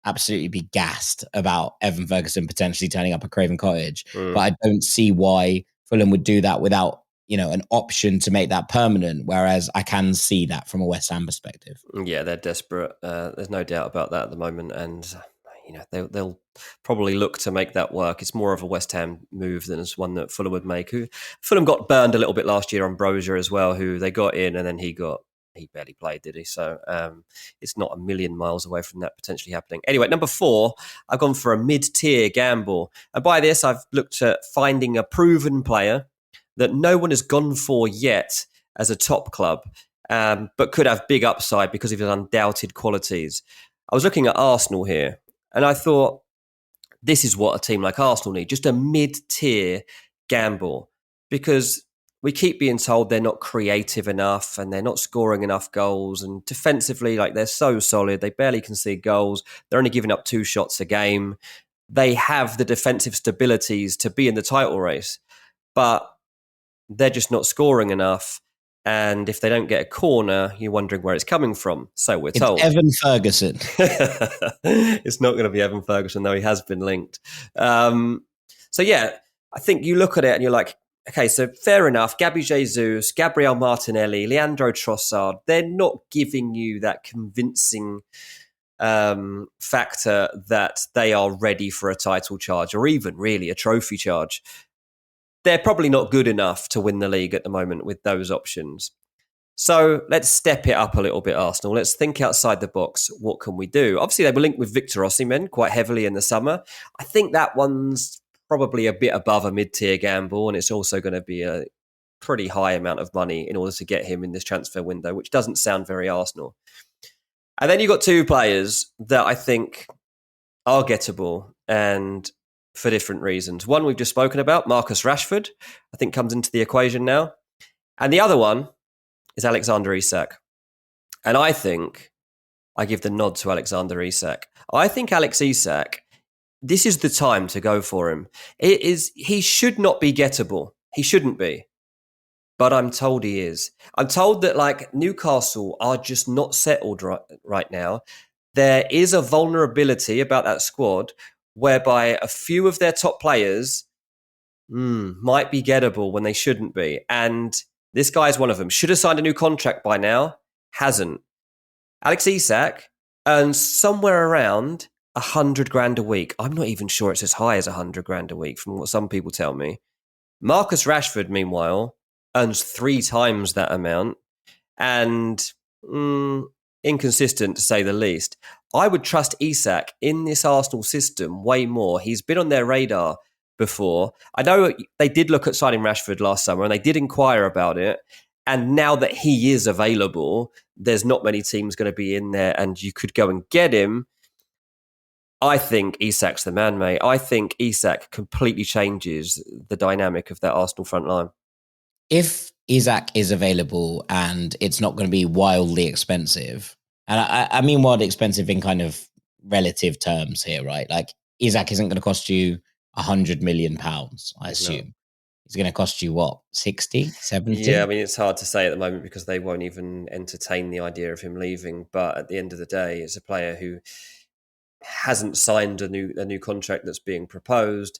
absolutely be gassed about Evan Ferguson potentially turning up at Craven Cottage. But I don't see why Fulham would do that without, an option to make that permanent, whereas I can see that from a West Ham perspective.
Yeah, they're desperate. There's no doubt about that at the moment. And, they'll probably look to make that work. It's more of a West Ham move than it's one that Fulham would make. Fulham got burned a little bit last year on Brozier as well, who they got in and then he barely played, did he? So it's not a million miles away from that potentially happening. Anyway, number 4, I've gone for a mid-tier gamble. And by this, I've looked at finding a proven player that no one has gone for yet as a top club, but could have big upside because of his undoubted qualities. I was looking at Arsenal here, and I thought, this is what a team like Arsenal need, just a mid-tier gamble, because we keep being told they're not creative enough and they're not scoring enough goals, and defensively, they're so solid, they barely concede goals, they're only giving up 2 shots a game. They have the defensive stabilities to be in the title race, but they're just not scoring enough. And if they don't get a corner, you're wondering where it's coming from. So we're told.
It's Evan Ferguson.
It's not going to be Evan Ferguson, though he has been linked. I think you look at it and you're like, okay, so fair enough. Gabby Jesus, Gabriel Martinelli, Leandro Trossard, they're not giving you that convincing factor that they are ready for a title charge or even really a trophy charge. They're probably not good enough to win the league at the moment with those options. So let's step it up a little bit, Arsenal. Let's think outside the box. What can we do? Obviously, they were linked with Victor Osimhen quite heavily in the summer. I think that one's probably a bit above a mid-tier gamble, and it's also going to be a pretty high amount of money in order to get him in this transfer window, which doesn't sound very Arsenal. And then you've got 2 players that I think are gettable, and for different reasons. One we've just spoken about, Marcus Rashford, I think comes into the equation now. And the other one is Alexander Isak. And I think I give the nod to Alexander Isak. I think Alex Isak, this is the time to go for him. He should not be gettable. He shouldn't be. But I'm told he is. I'm told that Newcastle are just not settled right now. There is a vulnerability about that squad whereby a few of their top players might be gettable when they shouldn't be. And this guy is one of them. Should have signed a new contract by now. Hasn't. Alex Isak earns somewhere around 100 grand a week. I'm not even sure it's as high as 100 grand a week from what some people tell me. Marcus Rashford, meanwhile, earns 3 times that amount and inconsistent to say the least. I would trust Isak in this Arsenal system way more. He's been on their radar before. I know they did look at signing Rashford last summer and they did inquire about it. And now that he is available, there's not many teams going to be in there and you could go and get him. I think Isak's the man, mate. I think Isak completely changes the dynamic of that Arsenal front line.
If Isak is available and it's not going to be wildly expensive, and I mean wildly expensive in kind of relative terms here, right? Isak isn't going to cost you £100 million, I assume. No. It's going to cost you, what, 60, 70?
Yeah, I mean, it's hard to say at the moment because they won't even entertain the idea of him leaving. But at the end of the day, it's a player who hasn't signed a new contract that's being proposed.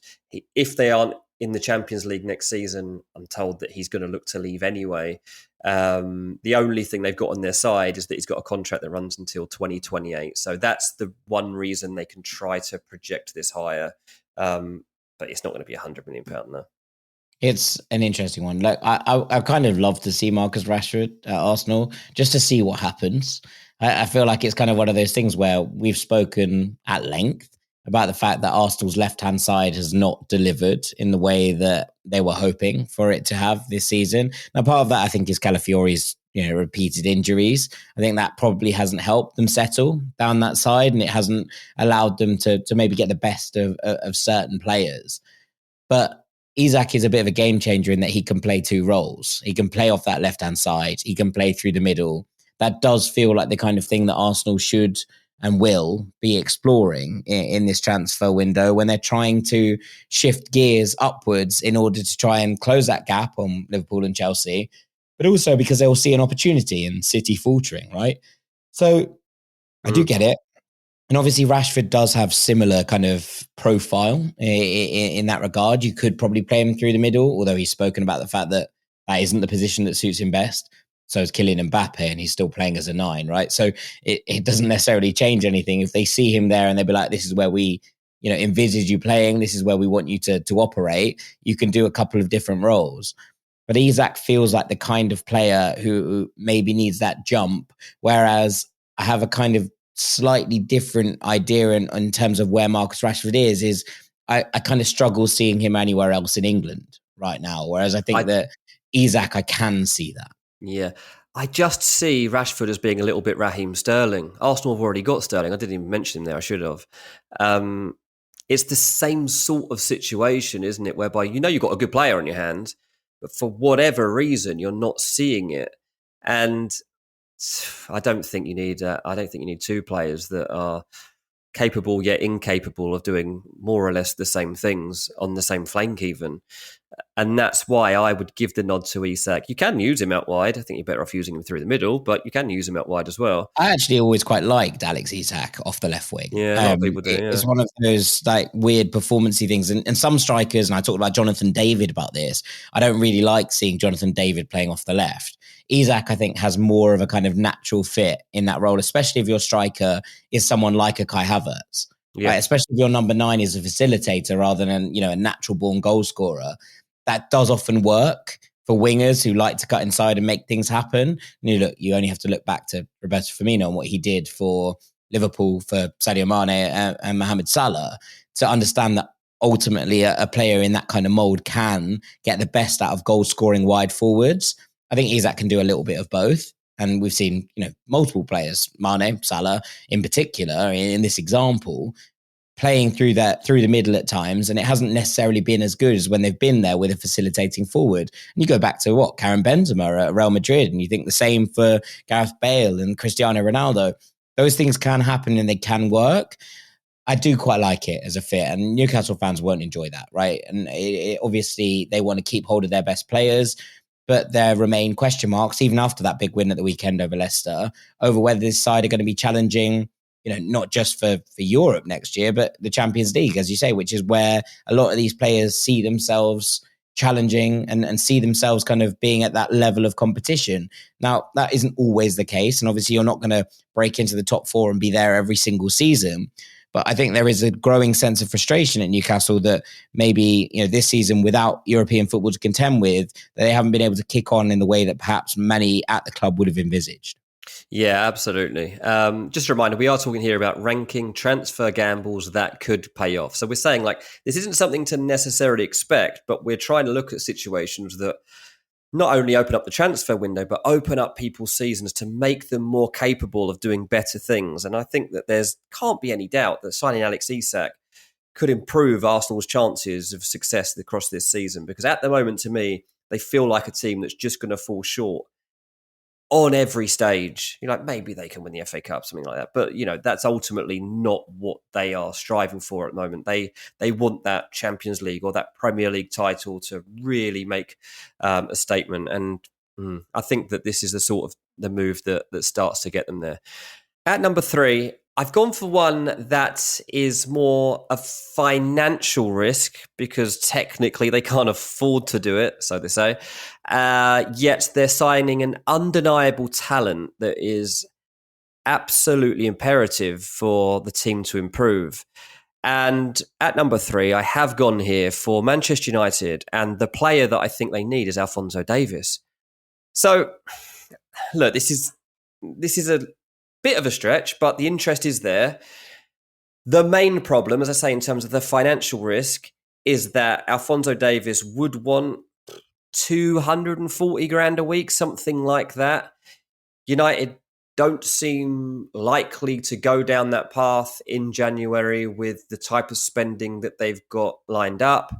If they aren't in the Champions League next season, I'm told that he's going to look to leave anyway. The only thing they've got on their side is that he's got a contract that runs until 2028. So that's the one reason they can try to project this higher. But it's not going to be £100 million now.
It's an interesting one. I kind of love to see Marcus Rashford at Arsenal just to see what happens. I feel like it's kind of one of those things where we've spoken at length about the fact that Arsenal's left-hand side has not delivered in the way that they were hoping for it to have this season. Now, part of that, I think, is Calafiori's repeated injuries. I think that probably hasn't helped them settle down that side, and it hasn't allowed them to maybe get the best of certain players. But Isak is a bit of a game changer in that he can play two roles. He can play off that left-hand side. He can play through the middle. That does feel like the kind of thing that Arsenal should and will be exploring in this transfer window when they're trying to shift gears upwards in order to try and close that gap on Liverpool and Chelsea, but also because they will see an opportunity in City faltering, right? So I do get it. And obviously Rashford does have similar kind of profile in that regard. You could probably play him through the middle, although he's spoken about the fact that that isn't the position that suits him best. So is Kylian Mbappe, and he's still playing as a 9, right? So it doesn't necessarily change anything. If they see him there and they'll be like, this is where we envisage you playing, this is where we want you to operate, you can do a couple of different roles. But Isak feels like the kind of player who maybe needs that jump, whereas I have a kind of slightly different idea in terms of where Marcus Rashford is I kind of struggle seeing him anywhere else in England right now, whereas I think that Isak, I can see that.
Yeah. I just see Rashford as being a little bit Raheem Sterling. Arsenal have already got Sterling. I didn't even mention him there. I should have. It's the same sort of situation, isn't it? Whereby you've got a good player on your hands, but for whatever reason, you're not seeing it. And I don't think you need. I don't think you need two players that are capable yet incapable of doing more or less the same things on the same flank, even. And that's why I would give the nod to Isak. You can use him out wide. I think you're better off using him through the middle, but you can use him out wide as well.
I actually always quite liked Alex Isak off the left wing.
Yeah, a lot of people do. Yeah.
It's one of those like weird performance-y things. And some strikers, and I talked about Jonathan David about this, I don't really like seeing Jonathan David playing off the left. Isak, I think, has more of a kind of natural fit in that role, especially if your striker is someone like a Kai Havertz. Yeah. Right? Especially if your number 9 is a facilitator rather than a natural-born goal scorer. That does often work for wingers who like to cut inside and make things happen. You only have to look back to Roberto Firmino and what he did for Liverpool, for Sadio Mane and Mohamed Salah, to understand that ultimately a player in that kind of mould can get the best out of goal-scoring wide forwards. I think Isak can do a little bit of both. And we've seen, multiple players, Mane, Salah in particular, in this example, playing through the middle at times, and it hasn't necessarily been as good as when they've been there with a facilitating forward. And you go back to Karim Benzema at Real Madrid, and you think the same for Gareth Bale and Cristiano Ronaldo. Those things can happen and they can work. I do quite like it as a fit, and Newcastle fans won't enjoy that, right? And obviously they want to keep hold of their best players, but there remain question marks, even after that big win at the weekend over Leicester, over whether this side are going to be challenging, not just for Europe next year, but the Champions League, as you say, which is where a lot of these players see themselves challenging and see themselves kind of being at that level of competition. Now, that isn't always the case. And obviously, you're not going to break into the top 4 and be there every single season. But I think there is a growing sense of frustration at Newcastle that maybe, this season without European football to contend with, they haven't been able to kick on in the way that perhaps many at the club would have envisaged.
Yeah, absolutely. Just a reminder, we are talking here about ranking transfer gambles that could pay off. So we're saying this isn't something to necessarily expect, but we're trying to look at situations that not only open up the transfer window, but open up people's seasons to make them more capable of doing better things. And I think that can't be any doubt that signing Alex Isak could improve Arsenal's chances of success across this season. Because at the moment, to me, they feel like a team that's just going to fall short on every stage. Maybe they can win the FA Cup, something like that. But, that's ultimately not what they are striving for at the moment. They want that Champions League or that Premier League title to really make a statement. And I think that this is the move that starts to get them there. At number 3, I've gone for one that is more a financial risk because technically they can't afford to do it, so they say. Yet they're signing an undeniable talent that is absolutely imperative for the team to improve. And at number 3, I have gone here for Manchester United, and the player that I think they need is Alphonso Davies. So, look, this is a bit of a stretch, but the interest is there. The main problem, as I say, in terms of the financial risk, is that Alphonso Davies would want 240 grand a week, something like that. United don't seem likely to go down that path in January with the type of spending that they've got lined up.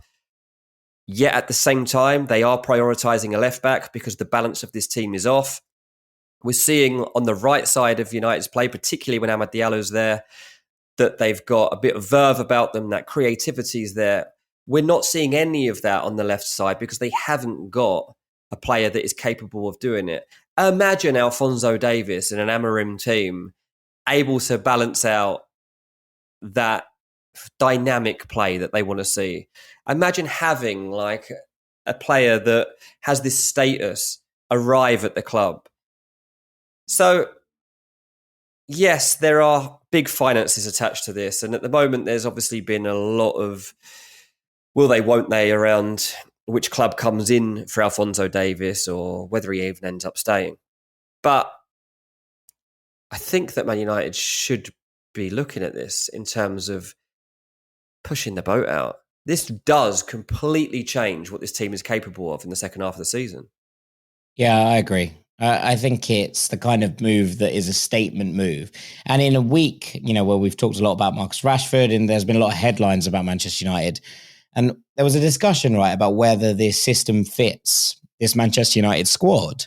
Yet at the same time, they are prioritising a left back because the balance of this team is off. We're seeing on the right side of United's play, particularly when Amad Diallo's there, that they've got a bit of verve about them, that creativity is there. We're not seeing any of that on the left side because they haven't got a player that is capable of doing it. Imagine Alphonso Davies in an Amorim team able to balance out that dynamic play that they want to see. Imagine having like a player that has this status arrive at the club. So, yes, there are big finances attached to this. And at the moment, there's obviously been a lot of will they, won't they around which club comes in for Alphonso Davies or whether he even ends up staying. But I think that Man United should be looking at this in terms of pushing the boat out. This does completely change what this team is capable of in the second half of the season.
Yeah, I agree. I think it's the kind of move that is a statement move. And in a week, where we've talked a lot about Marcus Rashford and there's been a lot of headlines about Manchester United. And there was a discussion, right, about whether this system fits this Manchester United squad.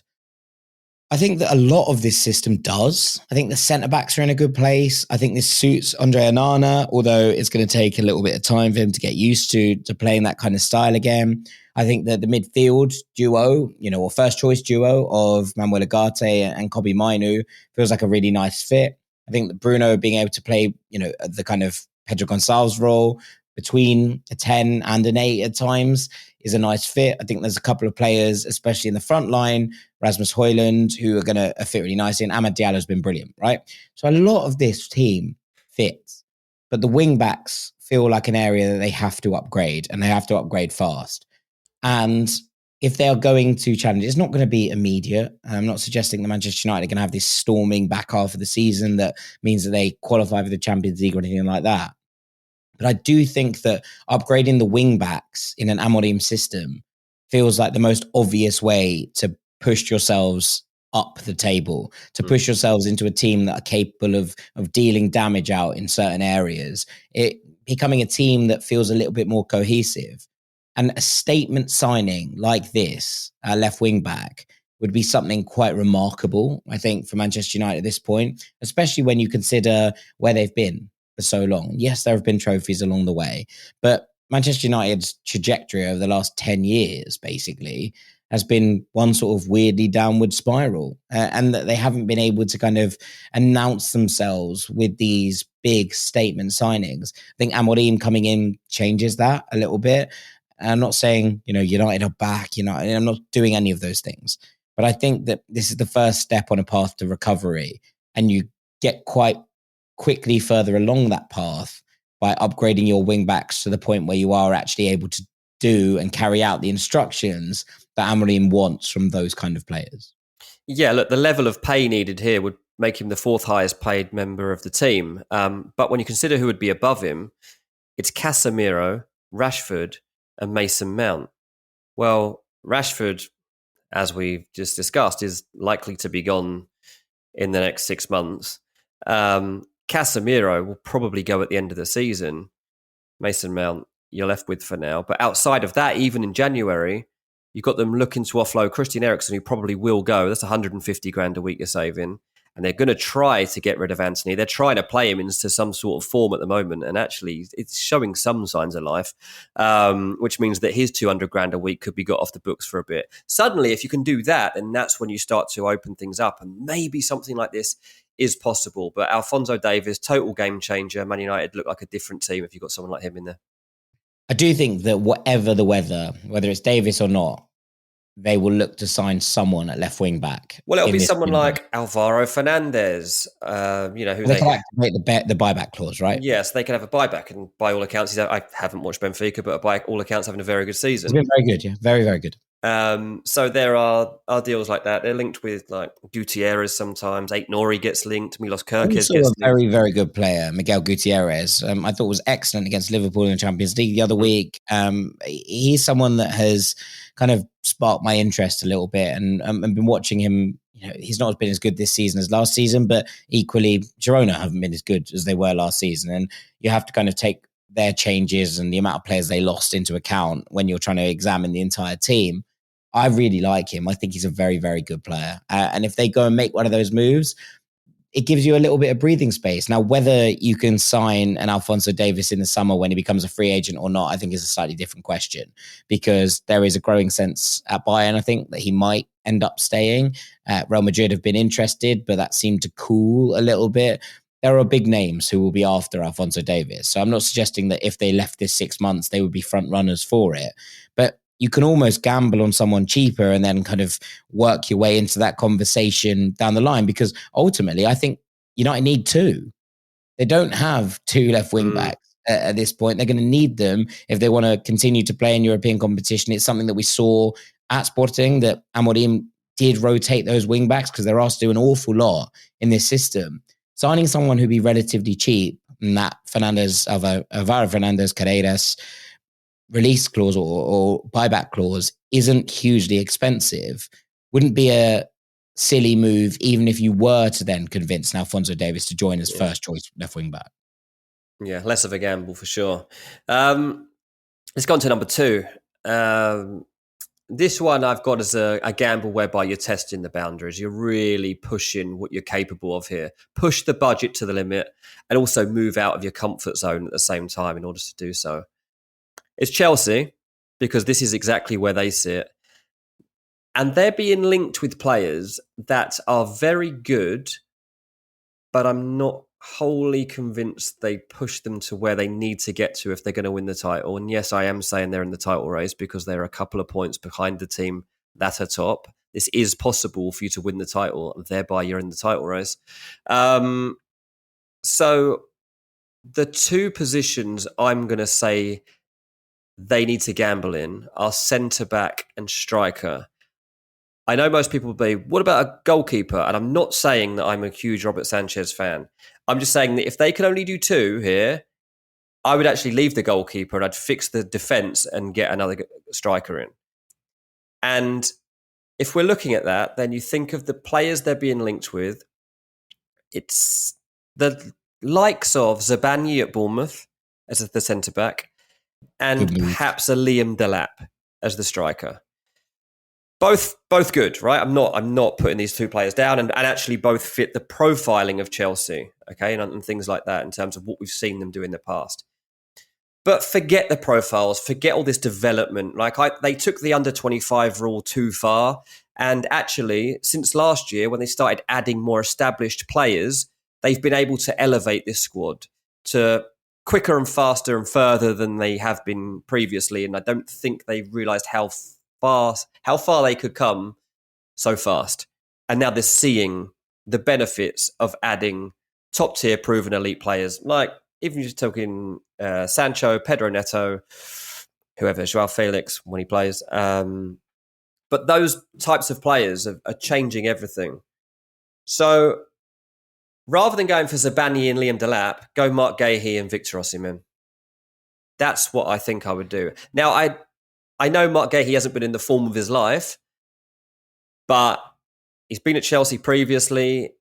I think that a lot of this system does. I think the centre-backs are in a good place. I think this suits Andre Onana, although it's going to take a little bit of time for him to get used to playing that kind of style again. I think that the midfield duo, or first choice duo of Manuel Ugarte and Kobbie Mainoo feels like a really nice fit. I think that Bruno being able to play, the kind of Pedro Gonçalves role between a 10 and an 8 at times is a nice fit. I think there's a couple of players, especially in the front line, Rasmus Højlund, who are going to fit really nicely, and Amad Diallo's been brilliant, right? So a lot of this team fits, but the wing backs feel like an area that they have to upgrade, and they have to upgrade fast. And if they are going to challenge, it's not going to be immediate. I'm not suggesting that Manchester United are going to have this storming back half of the season that means that they qualify for the Champions League or anything like that. But I do think that upgrading the wing backs in an Amorim system feels like the most obvious way to push yourselves up the table, to push yourselves into a team that are capable of dealing damage out in certain areas, it becoming a team that feels a little bit more cohesive. And a statement signing like this, left wing back, would be something quite remarkable, I think, for Manchester United at this point, especially when you consider where they've been for so long. Yes, there have been trophies along the way, but Manchester United's trajectory over the last 10 years, basically, has been one sort of weirdly downward spiral, and that they haven't been able to kind of announce themselves with these big statement signings. I think Amorim coming in changes that a little bit. I'm not saying, United are back, I'm not doing any of those things, but I think that this is the first step on a path to recovery, and you get quite quickly further along that path by upgrading your wing backs to the point where you are actually able to do and carry out the instructions that Amorim wants from those kind of players.
Yeah, look, the level of pay needed here would make him the fourth highest paid member of the team. But when you consider who would be above him, it's Casemiro, Rashford, and Mason Mount. Well, Rashford, as we've just discussed, is likely to be gone in the next 6 months. Casemiro will probably go at the end of the season. Mason Mount, you're left with for now. But outside of that, even in January, you've got them looking to offload Christian Eriksen, who probably will go. That's 150 grand a week you're saving. And they're going to try to get rid of Anthony. They're trying to play him into some sort of form at the moment. And actually, it's showing some signs of life, which means that his 200 grand a week could be got off the books for a bit. Suddenly, if you can do that, then that's when you start to open things up. And maybe something like this is possible. But Alphonso Davies, total game changer. Man United look like a different team if you've got someone like him in there.
I do think that whatever the weather, whether it's Davies or not, they will look to sign someone at left wing back.
Well, it'll be someone like Alvaro Fernandez, who
they can activate the buyback clause, right?
Yes, they can have a buyback, and by all accounts, I haven't watched Benfica, but by all accounts, having a very good season.
It's been very good, yeah, very, very good.
So there are deals like that. They're linked with like Gutierrez sometimes. Nori gets linked. Milos Kerkez
Also
gets
a
linked.
very, very good player, Miguel Gutierrez. I thought was excellent against Liverpool in the Champions League the other week. He's someone that has kind of sparked my interest a little bit, and I've been watching him. He's not been as good this season as last season, but equally, Girona haven't been as good as they were last season, and you have to kind of take their changes and the amount of players they lost into account when you're trying to examine the entire team. I really like him. I think he's a very, very good player. And if they go and make one of those moves, it gives you a little bit of breathing space. Now, whether you can sign an Alphonso Davies in the summer when he becomes a free agent or not, I think is a slightly different question, because there is a growing sense at Bayern, I think, that he might end up staying. Real Madrid have been interested, but that seemed to cool a little bit. There are big names who will be after Alphonso Davies. So I'm not suggesting that if they left this 6 months, they would be front runners for it. But you can almost gamble on someone cheaper and then kind of work your way into that conversation down the line, because ultimately I think United need two. They don't have two left wing backs at this point. They're going to need them if they want to continue to play in European competition. It's something that we saw at Sporting, that Amorim did rotate those wing backs because they're asked to do an awful lot in this system. Signing someone who'd be relatively cheap, and that Alvaro Fernandez Carreras release clause or buyback clause isn't hugely expensive, wouldn't be a silly move, even if you were to then convince Alphonso Davies to join as first choice left wing back.
Yeah, less of a gamble for sure. Let's go on to number 2. This one I've got as a gamble whereby you're testing the boundaries. You're really pushing what you're capable of here. Push the budget to the limit and also move out of your comfort zone at the same time in order to do so. It's Chelsea, because this is exactly where they sit. And they're being linked with players that are very good, but I'm not wholly convinced they push them to where they need to get to if they're going to win the title. And yes, I am saying they're in the title race because they're a couple of points behind the team that are top. This is possible for you to win the title, and thereby you're in the title race. So the two positions I'm going to say they need to gamble in are centre-back and striker. I know most people will be, what about a goalkeeper? And I'm not saying that I'm a huge Robert Sanchez fan. I'm just saying that if they can only do two here, I would actually leave the goalkeeper and I'd fix the defence and get another striker in. And if we're looking at that, then you think of the players they're being linked with. It's the likes of Zabani at Bournemouth as the centre-back, and perhaps a Liam Delap as the striker. Both good, right? I'm not putting these two players down, and actually both fit the profiling of Chelsea, okay, and things like that in terms of what we've seen them do in the past. But forget the profiles, forget all this development. They took the under-25 rule too far, and actually, since last year, when they started adding more established players, they've been able to elevate this squad to quicker and faster and further than they have been previously. And I don't think they realised how far they could come so fast. And now they're seeing the benefits of adding top-tier proven elite players, like even just talking Sancho, Pedro Neto, whoever, Joao Felix when he plays. But those types of players are changing everything. So rather than going for Zabani and Liam Delap, go Mark Gahey and Victor Osimhen. That's what I think I would do. Now, I know Mark Gahey hasn't been in the form of his life, but he's been at Chelsea previously.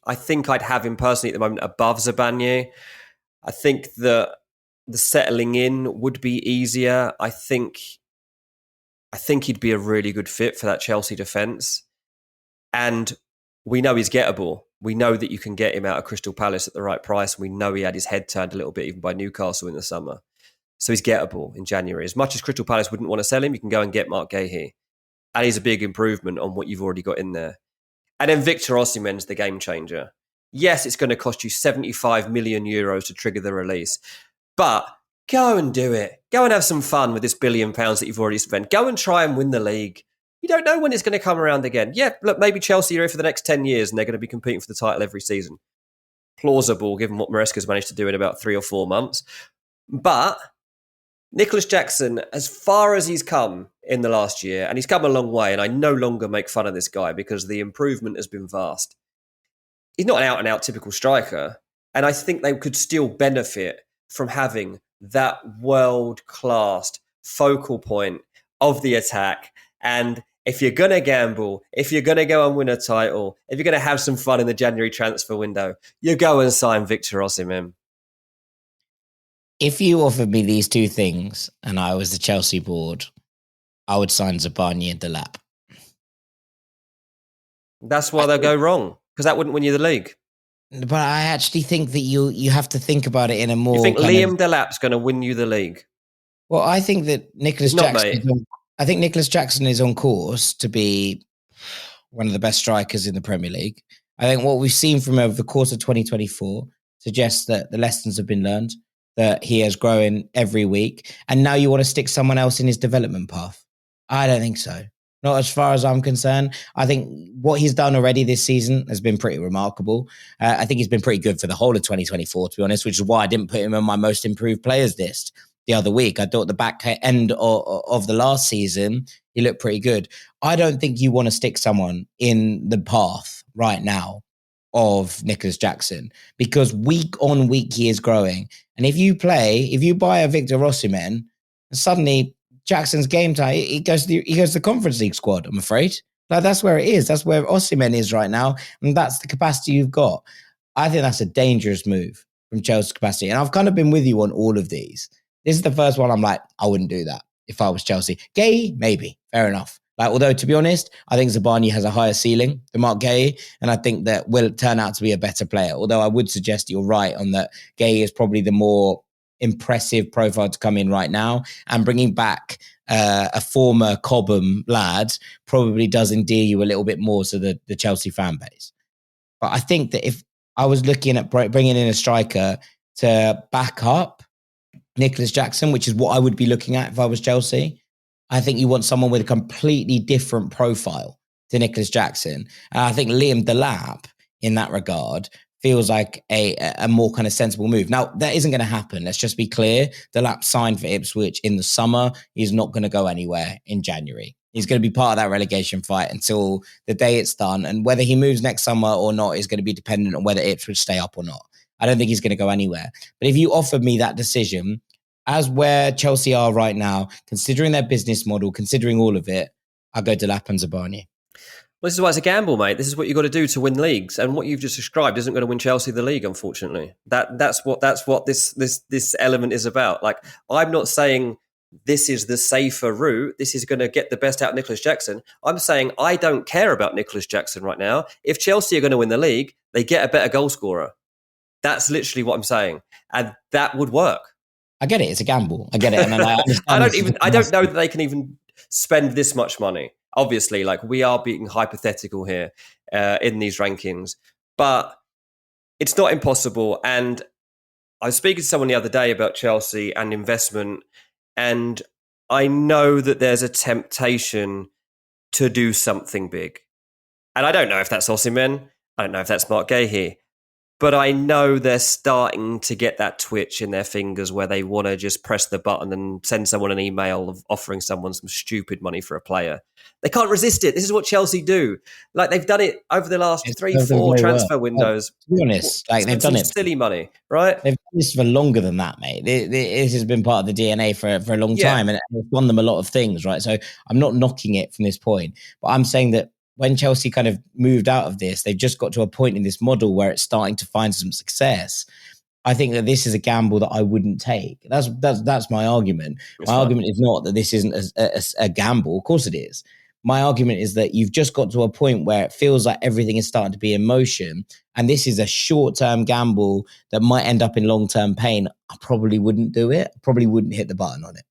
I think I'd have him personally at the moment above Zabani. I think that the settling in would be easier. I think he'd be a really good fit for that Chelsea defence. And we know he's gettable. We know that you can get him out of Crystal Palace at the right price. We know he had his head turned a little bit even by Newcastle in the summer. So he's gettable in January. As much as Crystal Palace wouldn't want to sell him, you can go and get Mark Gahey. And he's a big improvement on what you've already got in there. And then Victor Osimhen's the game changer. Yes, it's going to cost you 75 million euros to trigger the release. But go and do it. Go and have some fun with this £1 billion that you've already spent. Go and try and win the league. You don't know when it's going to come around again. Yeah, look, maybe Chelsea are here for the next 10 years and they're going to be competing for the title every season. Plausible, given what Maresca's managed to do in about 3 or 4 months. But Nicholas Jackson, as far as he's come in the last year, and he's come a long way, and I no longer make fun of this guy because the improvement has been vast. He's not an out-and-out typical striker, and I think they could still benefit from having that world-class focal point of the attack. And if you're going to gamble, if you're going to go and win a title, if you're going to have some fun in the January transfer window, you go and sign Victor Osimhen.
If you offered me these two things and I was the Chelsea board, I would sign Zabarnyi and Delap.
That's why they'll go wrong, because that wouldn't win you the league.
But I actually think that you have to think about it in a more...
You think Liam Delap's going to win you the league?
Well, I think that Nicholas Jackson is on course to be one of the best strikers in the Premier League. I think what we've seen from over the course of 2024 suggests that the lessons have been learned, that he has grown every week, and now you want to stick someone else in his development path. I don't think so. Not as far as I'm concerned. I think what he's done already this season has been pretty remarkable. I think he's been pretty good for the whole of 2024, to be honest, which is why I didn't put him on my most improved players list the other week. I thought the back end of the last season, he looked pretty good. I don't think you want to stick someone in the path right now of Nicholas Jackson, because week on week he is growing. And if you buy a Victor Osimhen, suddenly Jackson's game time, he goes to the Conference League squad, I'm afraid. Like, that's where it is. That's where Osimhen is right now. And that's the capacity you've got. I think that's a dangerous move from Chelsea's capacity. And I've kind of been with you on all of these. This is the first one I'm like, I wouldn't do that if I was Chelsea. Gay, maybe. Fair enough. Like, although, to be honest, I think Zabarnyi has a higher ceiling than Mark Gay, and I think that will turn out to be a better player. Although I would suggest you're right on that Gay is probably the more impressive profile to come in right now, and bringing back a former Cobham lad probably does endear you a little bit more to the Chelsea fan base. But I think that if I was looking at bringing in a striker to back up Nicholas Jackson, which is what I would be looking at if I was Chelsea, I think you want someone with a completely different profile to Nicholas Jackson. And I think Liam Delap, in that regard, feels like a more kind of sensible move. Now, that isn't going to happen. Let's just be clear. Delap signed for Ipswich in the summer. He's not going to go anywhere in January. He's going to be part of that relegation fight until the day it's done. And whether he moves next summer or not is going to be dependent on whether Ipswich stay up or not. I don't think he's going to go anywhere. But if you offered me that decision, as where Chelsea are right now, considering their business model, considering all of it, I'll go Delap and Zabarnyi.
Well, this is why it's a gamble, mate. This is what you've got to do to win leagues, and what you've just described isn't going to win Chelsea the league, unfortunately. That's what this element is about. Like, I'm not saying this is the safer route. This is going to get the best out of Nicholas Jackson. I'm saying I don't care about Nicholas Jackson right now. If Chelsea are going to win the league, they get a better goal scorer. That's literally what I'm saying, and that would work.
I get it. It's a gamble. I get it. And
I don't know that they can even spend this much money. Obviously, like, we are being hypothetical here in these rankings, but it's not impossible. And I was speaking to someone the other day about Chelsea and investment, and I know that there's a temptation to do something big. And I don't know if that's Osimhen. I don't know if that's Mark Gahey. But I know they're starting to get that twitch in their fingers where they want to just press the button and send someone an email of offering someone some stupid money for a player. They can't resist it. This is what Chelsea do. Like, they've done it over the last 3-4 transfer windows.
To be honest, like, they've done it.
Silly money, right?
They've done this for longer than that, mate. This has been part of the DNA for a long time, and it's won them a lot of things, right? So I'm not knocking it from this point, but I'm saying that when Chelsea kind of moved out of this, they've just got to a point in this model where it's starting to find some success. I think that this is a gamble that I wouldn't take. That's my argument. My argument is not that this isn't a gamble. Of course it is. My argument is that you've just got to a point where it feels like everything is starting to be in motion, and this is a short-term gamble that might end up in long-term pain. I probably wouldn't do it. I probably wouldn't hit the button on it.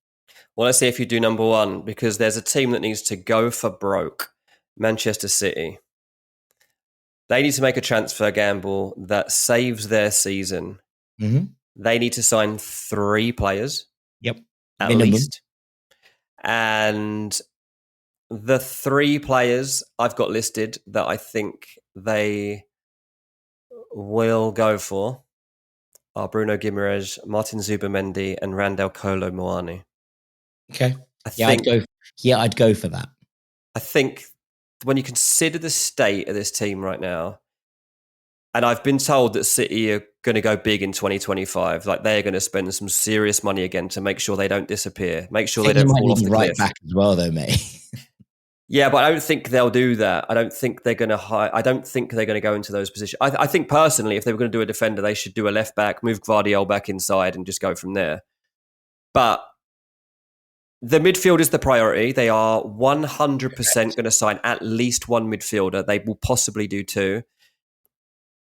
Well, let's see if you do number one, because there's a team that needs to go for broke. Manchester City. They need to make a transfer gamble that saves their season.
Mm-hmm.
They need to sign 3 players.
Yep.
At
Minimum.
least. And the 3 players I've got listed that I think they will go for are Bruno Guimaraes, Martin Zubimendi, and Randal Kolo Muani.
Okay.
I'd
go for that.
I think when you consider the state of this team right now, and I've been told that City are going to go big in 2025, like they're going to spend some serious money again to make sure they don't disappear, make sure they don't fall off the cliff.
Right back as well, though, mate.
Yeah, but I don't think they'll do that. I don't think they're going to I don't think they're going to go into those positions. I think personally, if they were going to do a defender, they should do a left back, move Gvardiol back inside, and just go from there. But the midfield is the priority. They are 100% going to sign at least one midfielder. They will possibly do two.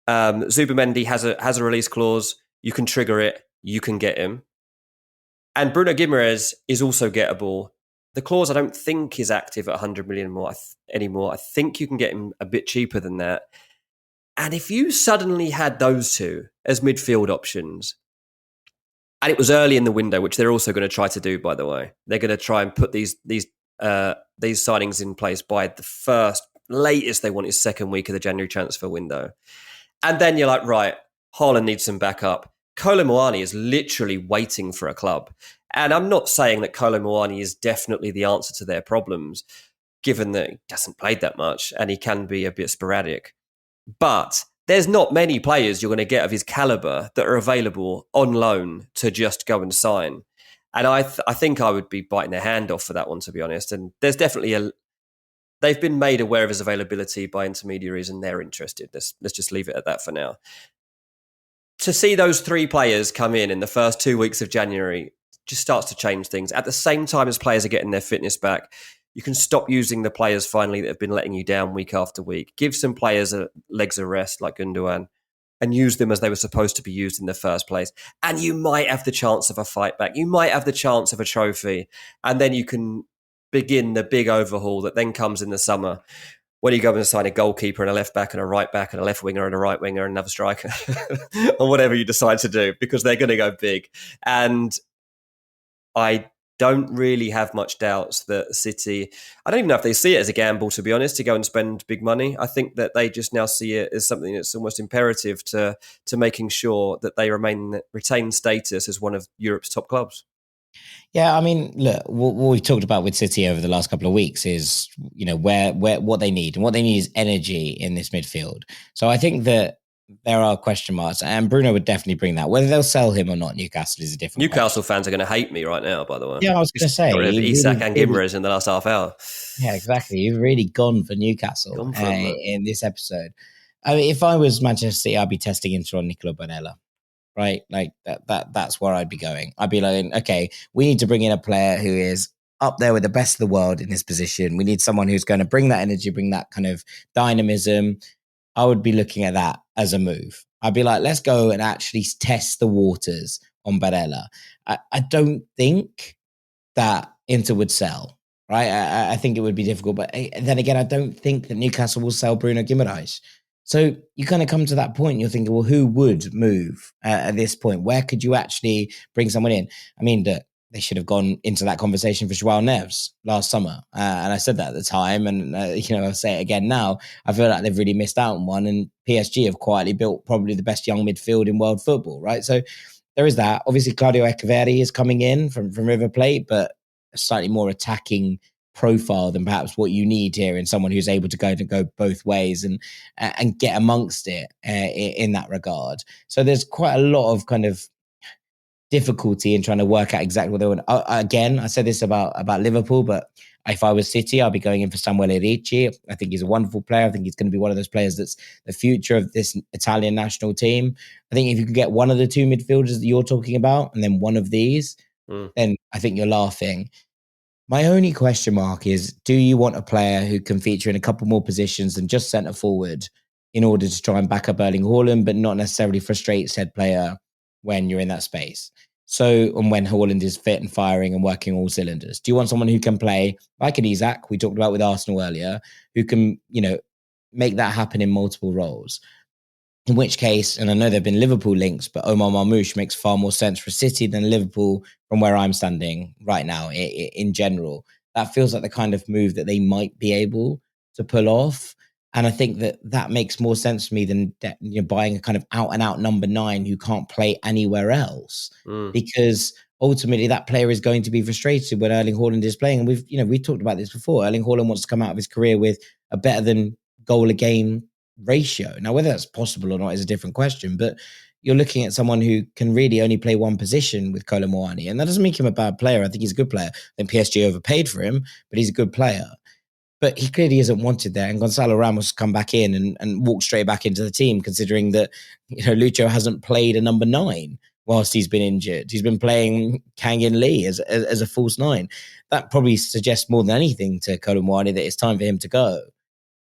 Zubimendi has a release clause. You can trigger it. You can get him. And Bruno Guimaraes is also gettable. The clause I don't think is active at 100 million anymore. I think you can get him a bit cheaper than that. And if you suddenly had those two as midfield options, and it was early in the window, which they're also going to try to do, by the way, they're going to try and put these signings in place by the latest they want is second week of the January transfer window. And then you're like, right, Haaland needs some backup. Kolo Muani is literally waiting for a club. And I'm not saying that Kolo Muani is definitely the answer to their problems, given that he hasn't played that much and he can be a bit sporadic. But there's not many players you're going to get of his caliber that are available on loan to just go and sign. And I think I would be biting their hand off for that one, to be honest. And there's definitely they've been made aware of his availability by intermediaries and they're interested. Let's just leave it at that for now. To see those three players come in the first 2 weeks of January just starts to change things. At the same time as players are getting their fitness back, you can stop using the players finally that have been letting you down week after week. Give some players legs a rest like Gundogan and use them as they were supposed to be used in the first place. And you might have the chance of a fight back. You might have the chance of a trophy. And then you can begin the big overhaul that then comes in the summer when you go and sign a goalkeeper and a left back and a right back and a left winger and a right winger and another striker or whatever you decide to do, because they're going to go big. And I don't really have much doubts that City, I don't even know if they see it as a gamble, to be honest, to go and spend big money. I think that they just now see it as something that's almost imperative to making sure that they retain status as one of Europe's top clubs.
Yeah, I mean, look, what we've talked about with City over the last couple of weeks is, where what they need. And what they need is energy in this midfield. So I think that there are question marks, and Bruno would definitely bring that. Whether they'll sell him or not, Newcastle is a different
Newcastle fans are going to hate me right now, by the way.
Yeah, I was going to say.
Isak and Guimaraes in the last half hour.
Yeah, exactly. You've really gone for Newcastle in this episode. I mean, if I was Manchester City, I'd be testing Inter on Nicola Bonella. Right? Like that's where I'd be going. I'd be like, okay, we need to bring in a player who is up there with the best of the world in this position. We need someone who's going to bring that energy, bring that kind of dynamism. I would be looking at that as a move. I'd be like, let's go and actually test the waters on Barella. I don't think that Inter would sell, right? I think it would be difficult. But then again, I don't think that Newcastle will sell Bruno Guimaraes. So you kind of come to that point, you're thinking, well, who would move at this point? Where could you actually bring someone in? I mean, they should have gone into that conversation for Joao Neves last summer. And I said that at the time, and I'll say it again now. I feel like they've really missed out on one, and PSG have quietly built probably the best young midfield in world football, right? So there is that. Obviously, Claudio Echeverri is coming in from River Plate, but a slightly more attacking profile than perhaps what you need here in someone who's able to go both ways and get amongst it in that regard. So there's quite a lot of kind of difficulty in trying to work out exactly what they want. Again, I said this about Liverpool, but if I was City, I'll be going in for Samuel Erici. I think he's a wonderful player. I think he's going to be one of those players that's the future of this Italian national team. I think if you could get one of the two midfielders that you're talking about and then one of these, then I think you're laughing. My only question mark is, do you want a player who can feature in a couple more positions than just centre forward in order to try and back up Erling Haaland, but not necessarily frustrate said player when you're in that space? So, and when Haaland is fit and firing and working all cylinders, do you want someone who can play like an Isak we talked about with Arsenal earlier, who can, make that happen in multiple roles? In which case, and I know there have been Liverpool links, but Omar Marmoush makes far more sense for City than Liverpool from where I'm standing right now in general. That feels like the kind of move that they might be able to pull off. And I think that makes more sense for me than buying a kind of out-and-out number 9 who can't play anywhere else. Because ultimately that player is going to be frustrated when Erling Haaland is playing. And we've talked about this before. Erling Haaland wants to come out of his career with a better than goal a game ratio. Now, whether that's possible or not is a different question, but you're looking at someone who can really only play one position with Kolo Muani, and that doesn't make him a bad player. I think he's a good player. I think PSG overpaid for him, but he's a good player. But he clearly isn't wanted there. And Gonzalo Ramos come back in and walk straight back into the team, considering that Lucho hasn't played a number 9 whilst he's been injured. He's been playing Kang-in Lee as a false 9. That probably suggests more than anything to Kolo Muani that it's time for him to go.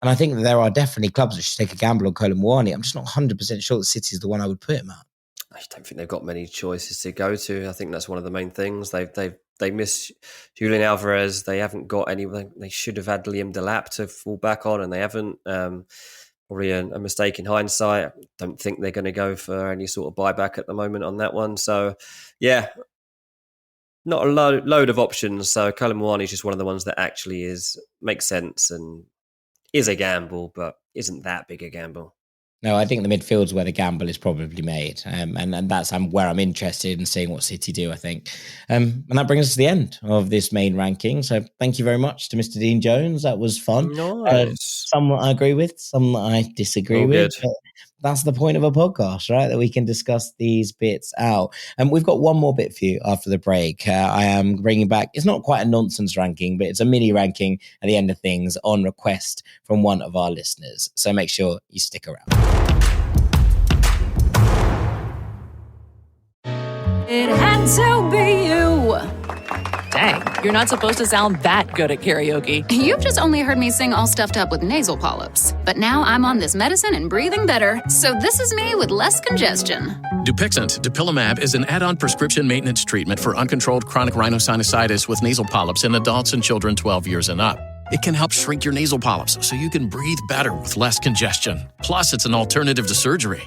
And I think that there are definitely clubs that should take a gamble on Kolo Muani. I'm just not 100% sure that City is the one I would put him at.
I don't think they've got many choices to go to. I think that's one of the main things. They miss Julian Alvarez. They haven't got anyone. They should have had Liam Delap to fall back on, and they haven't. Probably a mistake in hindsight. I don't think they're going to go for any sort of buyback at the moment on that one. So, yeah, not a load of options. So Kolo Muani is just one of the ones that actually makes sense and is a gamble, but isn't that big a gamble.
No, I think the midfield's where the gamble is probably made. And that's where I'm interested in seeing what City do, I think. And that brings us to the end of this main ranking. So thank you very much to Mr. Dean Jones. That was fun.
Nice.
Some I agree with, some I disagree with. But that's the point of a podcast, right? That we can discuss these bits out. And we've got one more bit for you after the break. I am bringing back, it's not quite a nonsense ranking, but it's a mini ranking at the end of things on request from one of our listeners. So make sure you stick around.
It had to be you. Dang, you're not supposed to sound that good at karaoke.
You've just only heard me sing all stuffed up with nasal polyps. But now I'm on this medicine and breathing better, so this is me with less congestion.
Dupixent, dupilumab, is an add-on prescription maintenance treatment for uncontrolled chronic rhinosinusitis with nasal polyps in adults and children 12 years and up. It can help shrink your nasal polyps so you can breathe better with less congestion. Plus, it's an alternative to surgery.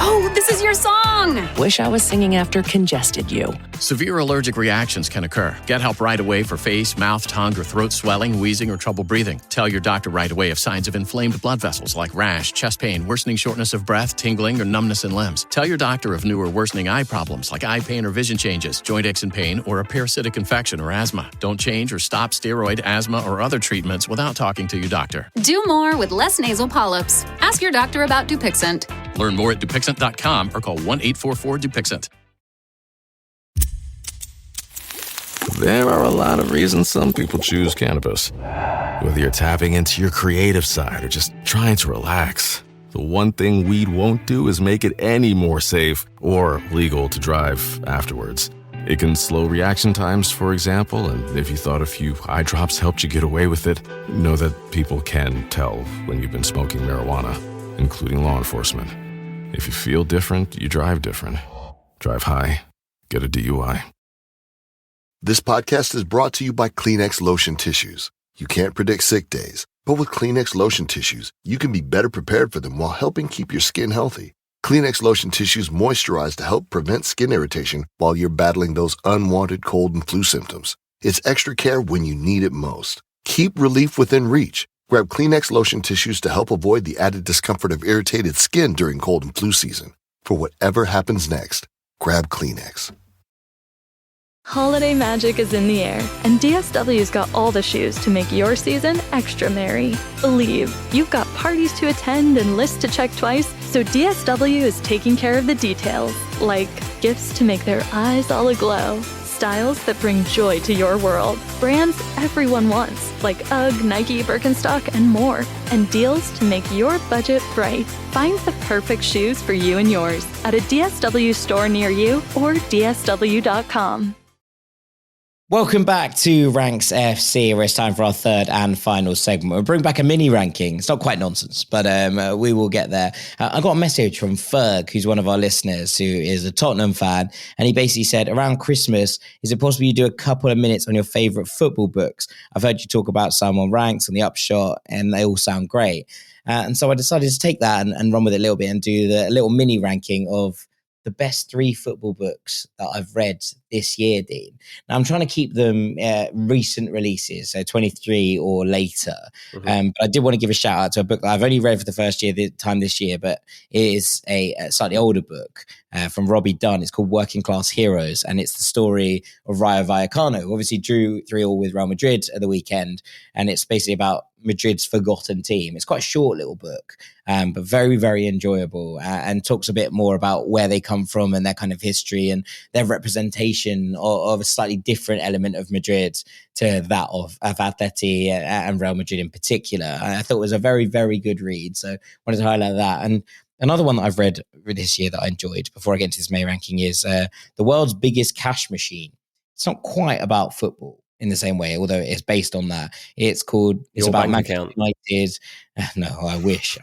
Oh, this is your song!
Wish I was singing after congested you.
Severe allergic reactions can occur. Get help right away for face, mouth, tongue, or throat swelling, wheezing, or trouble breathing. Tell your doctor right away if signs of inflamed blood vessels like rash, chest pain, worsening shortness of breath, tingling, or numbness in limbs. Tell your doctor of new or worsening eye problems like eye pain or vision changes, joint aches and pain, or a parasitic infection or asthma. Don't change or stop steroid, asthma, or other treatments without talking to your doctor.
Do more with less nasal polyps. Ask your doctor about Dupixent.
Learn more at Dupixent.com or call 1-844-DUPIXENT.
There are a lot of reasons some people choose cannabis. Whether you're tapping into your creative side or just trying to relax, the one thing weed won't do is make it any more safe or legal to drive afterwards. It can slow reaction times, for example, and if you thought a few eye drops helped you get away with it, know that people can tell when you've been smoking marijuana, including law enforcement. If you feel different, you drive different. Drive high, get a DUI.
This podcast is brought to you by Kleenex Lotion Tissues. You can't predict sick days, but with Kleenex Lotion Tissues, you can be better prepared for them while helping keep your skin healthy. Kleenex Lotion Tissues moisturize to help prevent skin irritation while you're battling those unwanted cold and flu symptoms. It's extra care when you need it most. Keep relief within reach. Grab Kleenex Lotion Tissues to help avoid the added discomfort of irritated skin during cold and flu season. For whatever happens next, grab Kleenex.
Holiday magic is in the air, and DSW's got all the shoes to make your season extra merry. Believe, you've got parties to attend and lists to check twice, so DSW is taking care of the details, like gifts to make their eyes all aglow, styles that bring joy to your world, brands everyone wants, like UGG, Nike, Birkenstock, and more, and deals to make your budget bright. Find the perfect shoes for you and yours at a DSW store near you or dsw.com.
Welcome back to Ranks FC, where it's time for our third and final segment. We'll bring back a mini ranking. It's not quite nonsense, but we will get there. I got a message from Ferg, who's one of our listeners, who is a Tottenham fan, and he basically said, around Christmas, is it possible you do a couple of minutes on your favourite football books? I've heard you talk about some on Ranks and the Upshot, and they all sound great. And so I decided to take that and run with it a little bit and do the little mini ranking of the best 3 football books that I've read this year, Dean. Now, I'm trying to keep them recent releases, so 23 or later. But I did want to give a shout out to a book that I've only read for the first time this year, but it is a slightly older book from Robbie Dunn. It's called Working Class Heroes, and it's the story of Rayo Vallecano, who obviously drew 3-3 with Real Madrid at the weekend, and it's basically about Madrid's forgotten team. It's quite a short little book, but very, very enjoyable, and talks a bit more about where they come from and their kind of history and their representation of a slightly different element of Madrid to that of Atleti and Real Madrid in particular. I thought it was a very, very good read, so wanted to highlight that. And another one that I've read this year that I enjoyed before I get into this May ranking is The World's Biggest Cash Machine. It's not quite about football in the same way, although it's based on that. It's about Manchester United. No, I wish.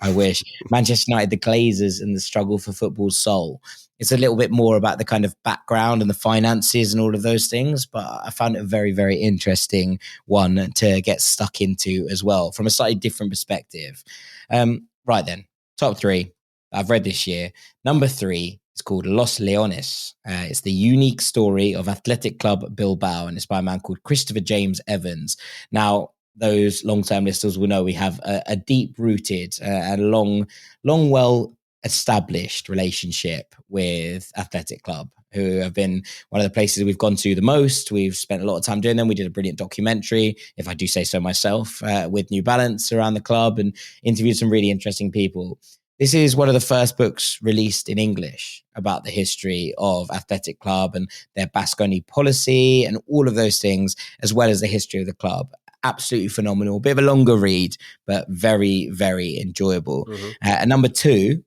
Manchester United, the Glazers, and the struggle for football's soul. It's a little bit more about the kind of background and the finances and all of those things, but I found it a very, very interesting one to get stuck into as well from a slightly different perspective. Right then, top 3 I've read this year. Number 3 is called Los Leones. It's the unique story of Athletic Club Bilbao, and it's by a man called Christopher James Evans. Now, those long-term listeners will know we have a deep-rooted and long, well-established relationship with Athletic Club, who have been one of the places we've gone to the most. We've spent a lot of time doing them. We did a brilliant documentary, if I do say so myself, with New Balance around the club, and interviewed some really interesting people. This is one of the first books released in English about the history of Athletic Club and their Basque-only policy and all of those things, as well as the history of the club. Absolutely phenomenal. Bit of a longer read, but very, very enjoyable. And number 2,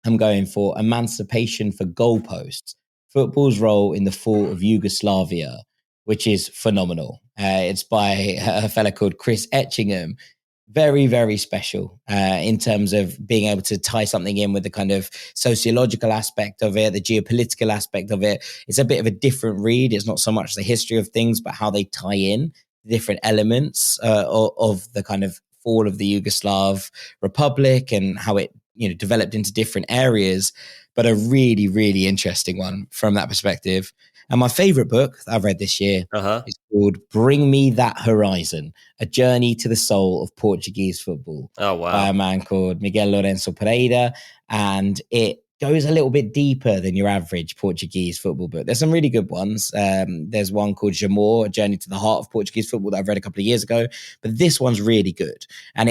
I'm going for Emancipation for Goalposts, Football's Role in the Fall of Yugoslavia, which is phenomenal. It's by a fella called Chris Etchingham. Very, very special in terms of being able to tie something in with the kind of sociological aspect of it, the geopolitical aspect of it. It's a bit of a different read. It's not so much the history of things, but how they tie in different elements of the kind of fall of the Yugoslav Republic and how it developed into different areas. But a really, really interesting one from that perspective. And my favorite book that I've read this year is called Bring Me That Horizon, A Journey to the Soul of Portuguese Football.
Oh, wow.
By a man called Miguel Lourenço Pereira. And it goes a little bit deeper than your average Portuguese football book. There's some really good ones. There's one called Jamor, A Journey to the Heart of Portuguese Football, that I've read a couple of years ago. But this one's really good. And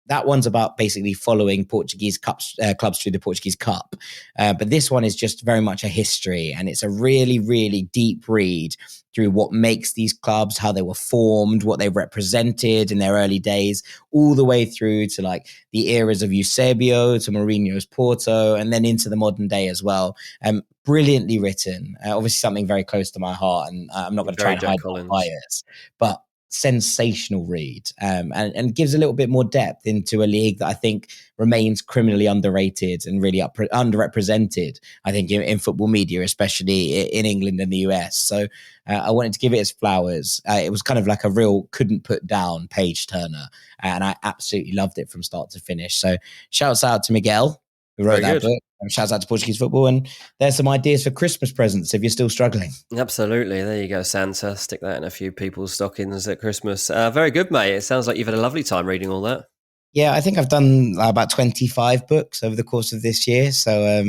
that one's about basically following Portuguese clubs through the Portuguese Cup. But this one is just very much a history, and it's a really, really deep read through what makes these clubs, how they were formed, what they represented in their early days, all the way through to like the eras of Eusebio, to Mourinho's Porto, and then into the modern day as well. Brilliantly written. Obviously something very close to my heart, and I'm not going to try and hide my bias, but sensational read, and gives a little bit more depth into a league that I think remains criminally underrated and really underrepresented, I think, in football media, especially in England and the US. So I wanted to give it its flowers. It was kind of like a real couldn't put down page turner, and I absolutely loved it from start to finish. So shouts out to Miguel, who wrote that book. Shouts out to Portuguese Football, and there's some ideas for Christmas presents if you're still struggling.
Absolutely. There you go, Santa. Stick that in a few people's stockings at Christmas. Very good, mate. It sounds like you've had a lovely time reading all that.
Yeah, I think I've done about 25 books over the course of this year. So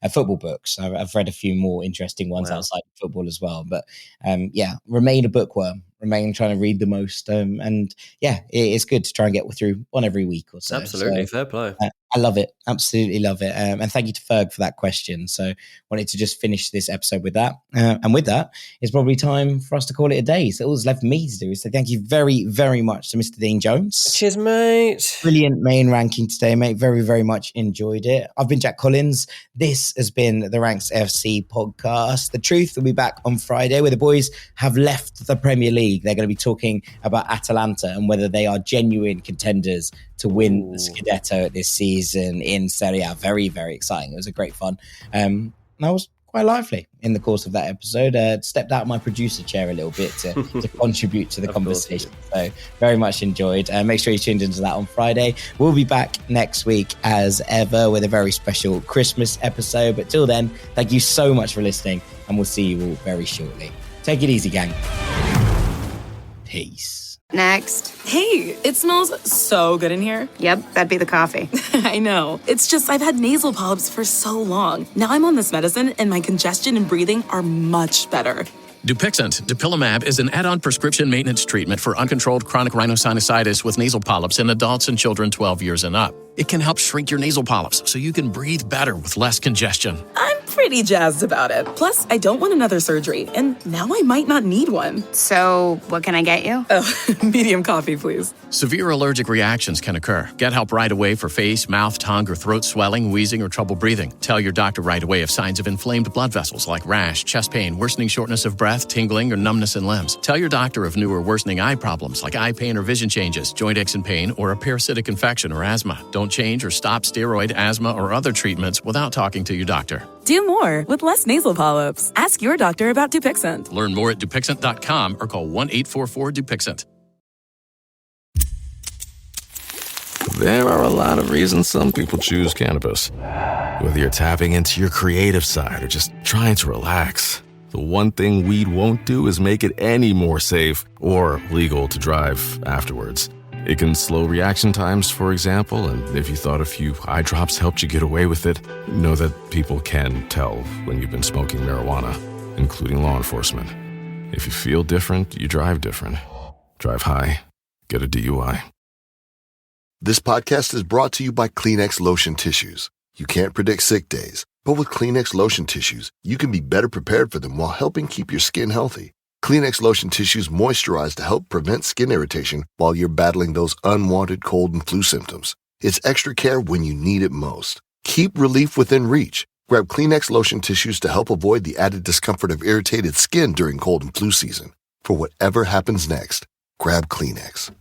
football books. I've read a few more interesting ones outside of football as well. But remain a bookworm. Remain trying to read the most. And it's good to try and get through one every week or so.
Absolutely, fair play.
I love it. Absolutely love it. And thank you to Ferg for that question. So wanted to just finish this episode with that. And with that, it's probably time for us to call it a day. So all that's left for me to do is say thank you very, very much to Mr. Dean Jones.
Cheers, mate.
Brilliant main ranking today, mate. Very, very much enjoyed it. I've been Jack Collins. This has been the Ranks FC podcast. The Truth will be back on Friday, where the boys have left the Premier League. They're going to be talking about Atalanta and whether they are genuine contenders to win the Scudetto this season in Serie A. Very, very exciting. It was a great fun. And I was quite lively in the course of that episode. Stepped out of my producer chair a little bit to contribute to the conversation. So very much enjoyed. Make sure you tuned into that on Friday. We'll be back next week as ever with a very special Christmas episode. But till then, thank you so much for listening, and we'll see you all very shortly. Take it easy, gang. Peace.
Next.
Hey, it smells so good in here.
Yep, that'd be the coffee.
I know. It's just I've had nasal polyps for so long. Now I'm on this medicine and my congestion and breathing are much better.
Dupixent, dupilumab, is an add-on prescription maintenance treatment for uncontrolled chronic rhinosinusitis with nasal polyps in adults and children 12 years and up. It can help shrink your nasal polyps so you can breathe better with less congestion.
I'm pretty jazzed about it. Plus, I don't want another surgery, and now I might not need one.
So, what can I get you?
Oh, medium coffee, please.
Severe allergic reactions can occur. Get help right away for face, mouth, tongue, or throat swelling, wheezing, or trouble breathing. Tell your doctor right away if signs of inflamed blood vessels like rash, chest pain, worsening shortness of breath, tingling, or numbness in limbs. Tell your doctor of new or worsening eye problems like eye pain or vision changes, joint aches and pain, or a parasitic infection or asthma. Don't change or stop steroid, asthma, or other treatments without talking to your doctor.
Do more with less nasal polyps. Ask your doctor about Dupixent.
Learn more at Dupixent.com or call 1-844-DUPIXENT.
There are a lot of reasons some people choose cannabis. Whether you're tapping into your creative side or just trying to relax, the one thing weed won't do is make it any more safe or legal to drive afterwards. It can slow reaction times, for example, and if you thought a few eye drops helped you get away with it, know that people can tell when you've been smoking marijuana, including law enforcement. If you feel different, you drive different. Drive high, get a DUI.
This podcast is brought to you by Kleenex Lotion Tissues. You can't predict sick days, but with Kleenex Lotion Tissues, you can be better prepared for them while helping keep your skin healthy. Kleenex Lotion Tissues moisturize to help prevent skin irritation while you're battling those unwanted cold and flu symptoms. It's extra care when you need it most. Keep relief within reach. Grab Kleenex Lotion Tissues to help avoid the added discomfort of irritated skin during cold and flu season. For whatever happens next, grab Kleenex.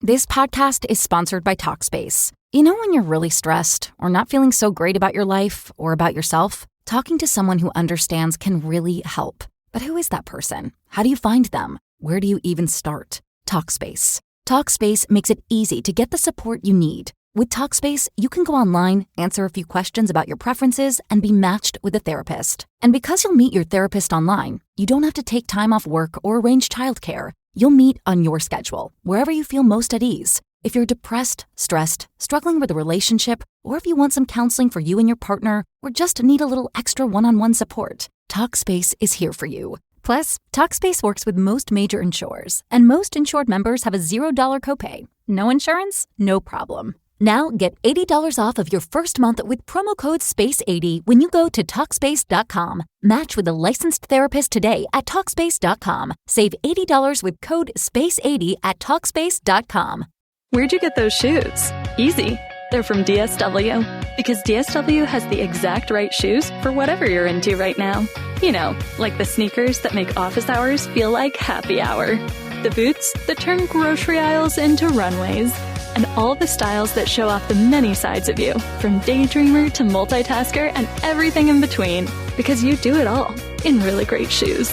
This podcast is sponsored by Talkspace. You know when you're really stressed or not feeling so great about your life or about yourself? Talking to someone who understands can really help. But who is that person? How do you find them? Where do you even start? Talkspace. Talkspace makes it easy to get the support you need. With Talkspace, you can go online, answer a few questions about your preferences, and be matched with a therapist. And because you'll meet your therapist online, you don't have to take time off work or arrange childcare. You'll meet on your schedule, wherever you feel most at ease. If you're depressed, stressed, struggling with a relationship, or if you want some counseling for you and your partner, or just need a little extra one-on-one support, Talkspace is here for you. Plus, Talkspace works with most major insurers, and most insured members have a $0 copay. No insurance? No problem. Now get $80 off of your first month with promo code SPACE80 when you go to Talkspace.com. Match with a licensed therapist today at Talkspace.com. Save $80 with code SPACE80 at Talkspace.com.
Where'd you get those shoes? Easy. They're from DSW. Because DSW has the exact right shoes for whatever you're into right now. You know, like the sneakers that make office hours feel like happy hour. The boots that turn grocery aisles into runways. And all the styles that show off the many sides of you, from daydreamer to multitasker and everything in between. Because you do it all in really great shoes.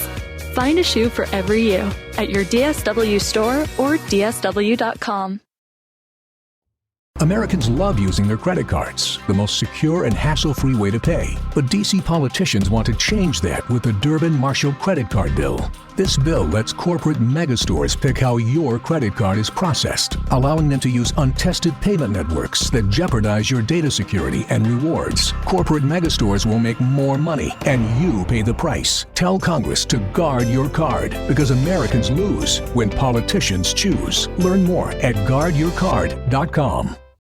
Find a shoe for every you at your DSW store or DSW.com.
Americans love using their credit cards, the most secure and hassle-free way to pay. But DC politicians want to change that with the Durbin-Marshall credit card bill. This bill lets corporate megastores pick how your credit card is processed, allowing them to use untested payment networks that jeopardize your data security and rewards. Corporate megastores will make more money, and you pay the price. Tell Congress to guard your card, because Americans lose when politicians choose. Learn more at guardyourcard.com.